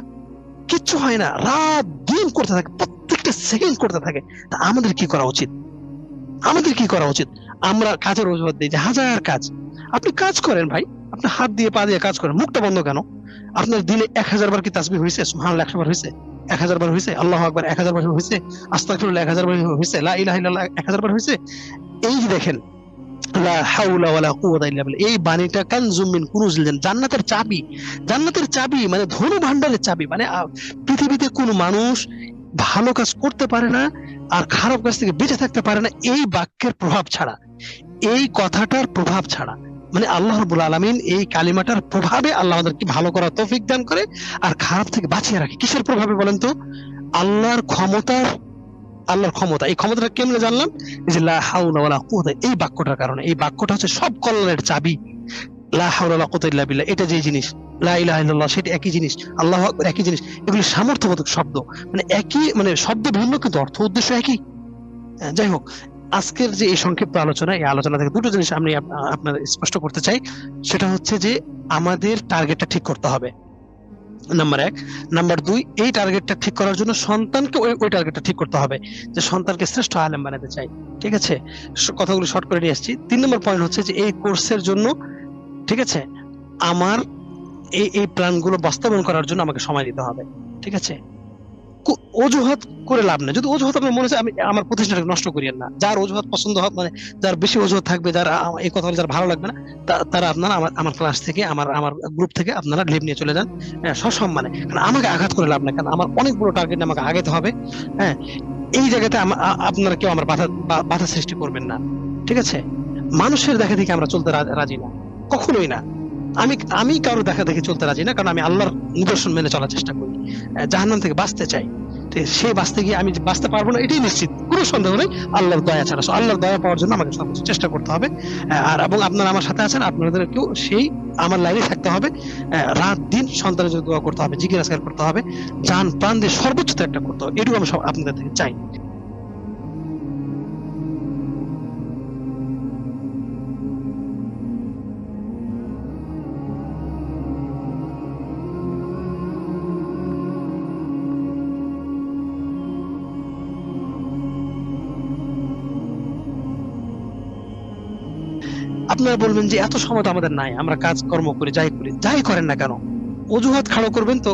[SPEAKER 2] কিচ্ছু হয় না, রাত দিন করতে থাকে, প্রত্যেকটা প্রত্যেকটা সেকেন্ড করতে থাকে। তা আমাদের কি করা উচিত? আমাদের কি করা উচিত? আমরা কাজের অজুহাত দিই যে হাজার কাজ। আপনি কাজ করেন ভাই, আপনি হাত দিয়ে পা দিয়ে কাজ করেন, মুখটা বন্ধ কেন? আপনার দিনে 1000 বার কি তাসবিহ হয়েছে? সুবহানাল্লাহ 100 বার হয়েছে? 1000 বার হয়েছে? আল্লাহু আকবার 1000 বার হয়েছে? আস্তাগফিরুল্লাহ 1000 বার হয়েছে? লা ইলাহা ইল্লাল্লাহ 1000 বার হয়েছে? এই যে দেখেন, লা হাওলা ওয়ালা কুওয়াতা ইল্লা বিল্লাহ, এই বাণীটা কানজুম মিন কুনুজিল জান্নাত, জান্নাতের চাবি। জান্নাতের চাবি মানে ধন ভান্ডারের চাবি। মানে পৃথিবীতে কোনো মানুষ ভালো কাজ করতে পারে না আর খারাপ কাজ থেকে বেঁচে থাকতে পারে না এই বাক্যের প্রভাব ছাড়া, এই কথাটার প্রভাব ছাড়া। মানে আল্লাহ রাব্বুল আলামিন এই কালিমাটার প্রভাবে আল্লাহ আমাদেরকে ভালো করার তৌফিক দান করে আর খারাপ থেকে বাঁচিয়ে রাখে। কিসের প্রভাবে বলেন তো? আল্লাহর ক্ষমতার, আল্লাহর ক্ষমতা। এই ক্ষমতাটা কেমনে জানলাম? এই যে লা হাওলা ওয়ালা কুওয়াতা, এই বাক্যটার কারণে। এই বাক্যটা হচ্ছে সব কল্যাণের চাবি। লা হাওলা ওয়ালা কুওয়াতা ইল্লা বিল্লাহ, এটা যে জিনিস, লা ইলাহা ইল্লাল্লাহ সেটা একই জিনিস, আল্লাহু আকবার একই জিনিস। এগুলি সামর্থ্যবোধক শব্দ, মানে একই, মানে শব্দ ভিন্ন কিন্তু অর্থ উদ্দেশ্য একই। যাই হোক, আজকের যে এই সংক্ষিপ্ত আলোচনা, এই আলোচনা থেকে দুটো জিনিস আমি আপনাদের স্পষ্ট করতে চাই। সেটা হচ্ছে যে আমাদের টার্গেটটা ঠিক করতে হবে, নাম্বার 1। নাম্বার 2, এই টার্গেটটা ঠিক করার জন্য সন্তানকে ওই টার্গেটটা ঠিক করতে হবে যে সন্তানকে শ্রেষ্ঠ আলেম বানাতে চাই। ঠিক আছে, কথাগুলো শর্ট করে নিয়ে আসছি। 3 নম্বর পয়েন্ট হচ্ছে যে এই কোর্সের জন্য, ঠিক আছে, আমার এই প্ল্যানগুলো বাস্তবায়ন করার জন্য আমাকে সময় দিতে হবে। ঠিক আছে, অজুহাত করে লাভ নেই। যদি অজুহাত আপনার মনে হচ্ছে, আমি আমার প্রতিষ্ঠানটাকে নষ্ট করিয়েন না। যার অজুহাত পছন্দ হবে, মানে যার বেশি অজুহাত থাকবে, যার এই কথা বলে যার ভালো লাগবে না, তারা আপনারা আমার ক্লাস থেকে, আমার গ্রুপ থেকে আপনারা লিভ নিয়ে চলে যান সসম্মানে। কারণ আমাকে আঘাত করে লাভ নেই, কারণ আমার অনেক বড় টার্গেট আমাকে আগাতে হবে। হ্যাঁ, এই জায়গাতে আপনারা কেউ আমার বাধা সৃষ্টি করবেন না। ঠিক আছে, মানুষের দেখা দেখে আমরা চলতে রাজি না, কখনোই না। আমি কারো দেখা দেখে চলতে রাজি না, কারণ আমি আল্লাহর নিদর্শন মেনে চলার চেষ্টা করি, জাহান্নাম থেকে বাঁচতে চাই। সেই বাঁচতে গিয়ে আমি বাঁচতে পারবো না এটাই নিশ্চিত, কোনো সন্দেহ নেই, আল্লাহর দয়া ছাড়া। আল্লাহর দয়া পাওয়ার জন্য আমাকে সর্বোচ্চ চেষ্টা করতে হবে। আর এবং আপনারা আমার সাথে আছেন, আপনাদেরকেও সেই আমার লাইনে থাকতে হবে। রাত দিন সন্তানের জন্য দোয়া করতে হবে, জিকির আজকার করতে হবে, জান প্রাণ দিয়ে সর্বোচ্চ ত্যাগটা করতে হবে। এটুকু আমি আপনাদের থেকে চাই। আপনারা বলবেন যে এত সময় তো আমাদের নাই, আমরা কাজ কর্ম করি, যাই করেন না কেন, অজুহাত খাড়ো করবেন তো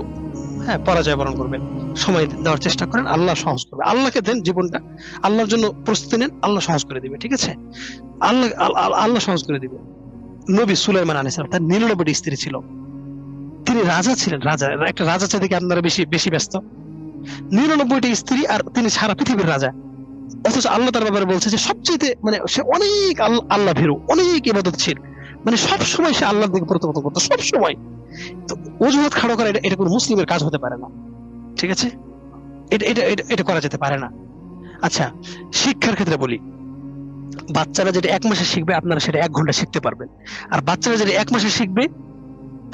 [SPEAKER 2] হ্যাঁ, পরাজয় বরণ করবেন। সময় দেওয়ার চেষ্টা করেন, আল্লাহ সহজ করবে। আল্লাহকে দেন জীবনটা, আল্লাহর জন্য প্রস্তুতি নেন, আল্লাহ সহজ করে দিবে। ঠিক আছে, আল্লাহ সহজ করে দিবে। নবী সুলাইমান আলাইহিস সালাম, তার 99টি স্ত্রী ছিল, তিনি রাজা ছিলেন। একটা রাজা চাইতে আপনারা বেশি ব্যস্ত, 99টি স্ত্রী, আর তিনি সারা পৃথিবীর রাজা। অথচ আল্লাহ তার ব্যাপারে বলছে যে সবচেয়ে, মানে সে অনেক আল্লাহ ভীরু, অনেক ইবাদতশীল, মানে সবসময় সে আল্লাহর দিকে প্রতিপন্ন করতো, সবসময়। তো অজুহাত খাড়ো করা এটা কোনো মুসলিমের কাজ হতে পারে না। ঠিক আছে, এটা করা যেতে পারে না। আচ্ছা, শিক্ষার ক্ষেত্রে বলি, বাচ্চারা যেটা 1 মাসে শিখবে, আপনারা সেটা 1 ঘন্টা শিখতে পারবেন। আর বাচ্চারা যেটা 1 মাসে শিখবে,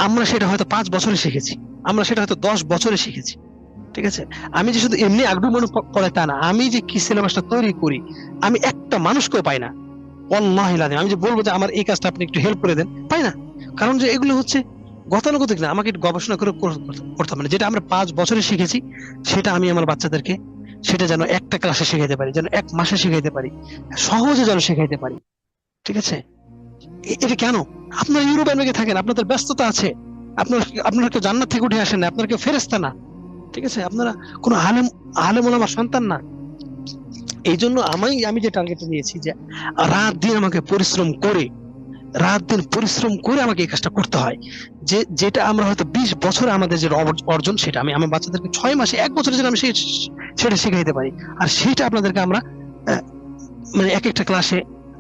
[SPEAKER 2] আমরা সেটা হয়তো 5 বছরে শিখেছি, আমরা সেটা হয়তো 10 বছরে শিখেছি। ঠিক আছে, আমি যে শুধু এমনি আগ্রহ মনে পড়ে তা না, আমি যে কি সিলেবাসটা তৈরি করি, আমি একটা মানুষকেও পাই না। ওয়াল্লাহি লাযিম, আমি যে বলবো যে আমার এই কাজটা আপনি একটু হেল্প করে দেন, পাই না। কারণ যে এগুলো হচ্ছে গতানুগতিক না, আমাকে একটু গবেষণা করে করতে হবে। যেটা আমরা 5 বছরে শিখেছি, সেটা আমি আমার বাচ্চাদেরকে, সেটা যেন একটা ক্লাসে শেখাইতে পারি, যেন 1 মাসে শেখাইতে পারি, সহজে যেন শেখাইতে পারি। ঠিক আছে, এটা কেন? আপনারা ইউরোপ আমেরিকা থাকেন, আপনাদের ব্যস্ততা আছে, আপনারা কেউ জান্নাত থেকে উঠে আসেন না, আপনারা কেউ ফেরেশতা না। ঠিক আছে, আপনারা কোনো আলেম ওলামার সন্তান না। এই জন্য আমি যে টার্গেটটা নিয়েছি, যে রাত দিন আমাকে পরিশ্রম করে আমাকে এই কাজটা করতে হয়। যেটা আমরা হয়তো 20 বছরে আমাদের যে অর্জন, সেটা আমি আমার বাচ্চাদেরকে 6 মাসে, 1 বছরে যেন আমি সেটা শেখাইতে পারি। আর সেটা আপনাদেরকে আমরা মানে এক একটা ক্লাসে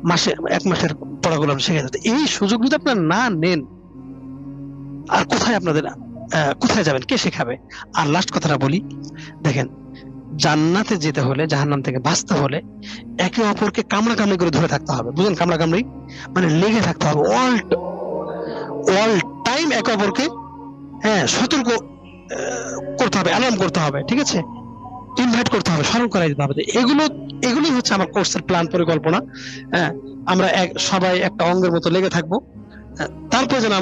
[SPEAKER 2] মাসে 1 মাসের পড়াগুলো আমরা শেখাই দিতে। এই সুযোগ যদি আপনারা না নেন, আর কোথায় যাবেন, কে শেখাবে? আর লাস্ট কথাটা বলি, দেখেন, জান্নাতে যেতে হলে, জাহান্নাম থেকে বাঁচতে হলে একে অপরকে কামড়াকামড়ি করে ধরে থাকতে হবে। বুঝলেন, কামড়াকামড়ি মানে লেগে থাকতে হবে, অল টাইম একে অপরকে সতর্ক করতে হবে, অ্যালার্ম করতে হবে। ঠিক আছে, ইনভাইট করতে হবে, স্মরণ করাই দিতে হবে। এগুলোই হচ্ছে আমার কোর্সের প্ল্যান, পরিকল্পনা। আমরা সবাই একটা অঙ্গের মতো লেগে থাকবো। তারপর যেন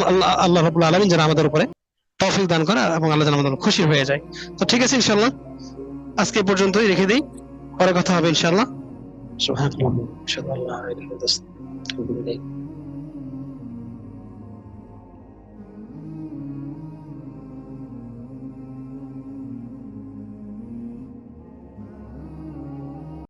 [SPEAKER 2] আল্লাহ রাব্বুল আলামিন যেন আমাদের উপরে তৌফিক দান করে এবং আল্লাহ যেন আমাদের খুশি হয়ে যায়। তো ঠিক আছে, ইনশাআল্লাহ আজকে এ পর্যন্তই রেখে দিই, পরে কথা হবে ইনশাআল্লাহ। সুবহানাল্লাহ, আশহাদু আল্লা ইলাহা ইল্লাল্লাহ, আস্তাগফিরুকা ওয়া আতুবু ইলাইক।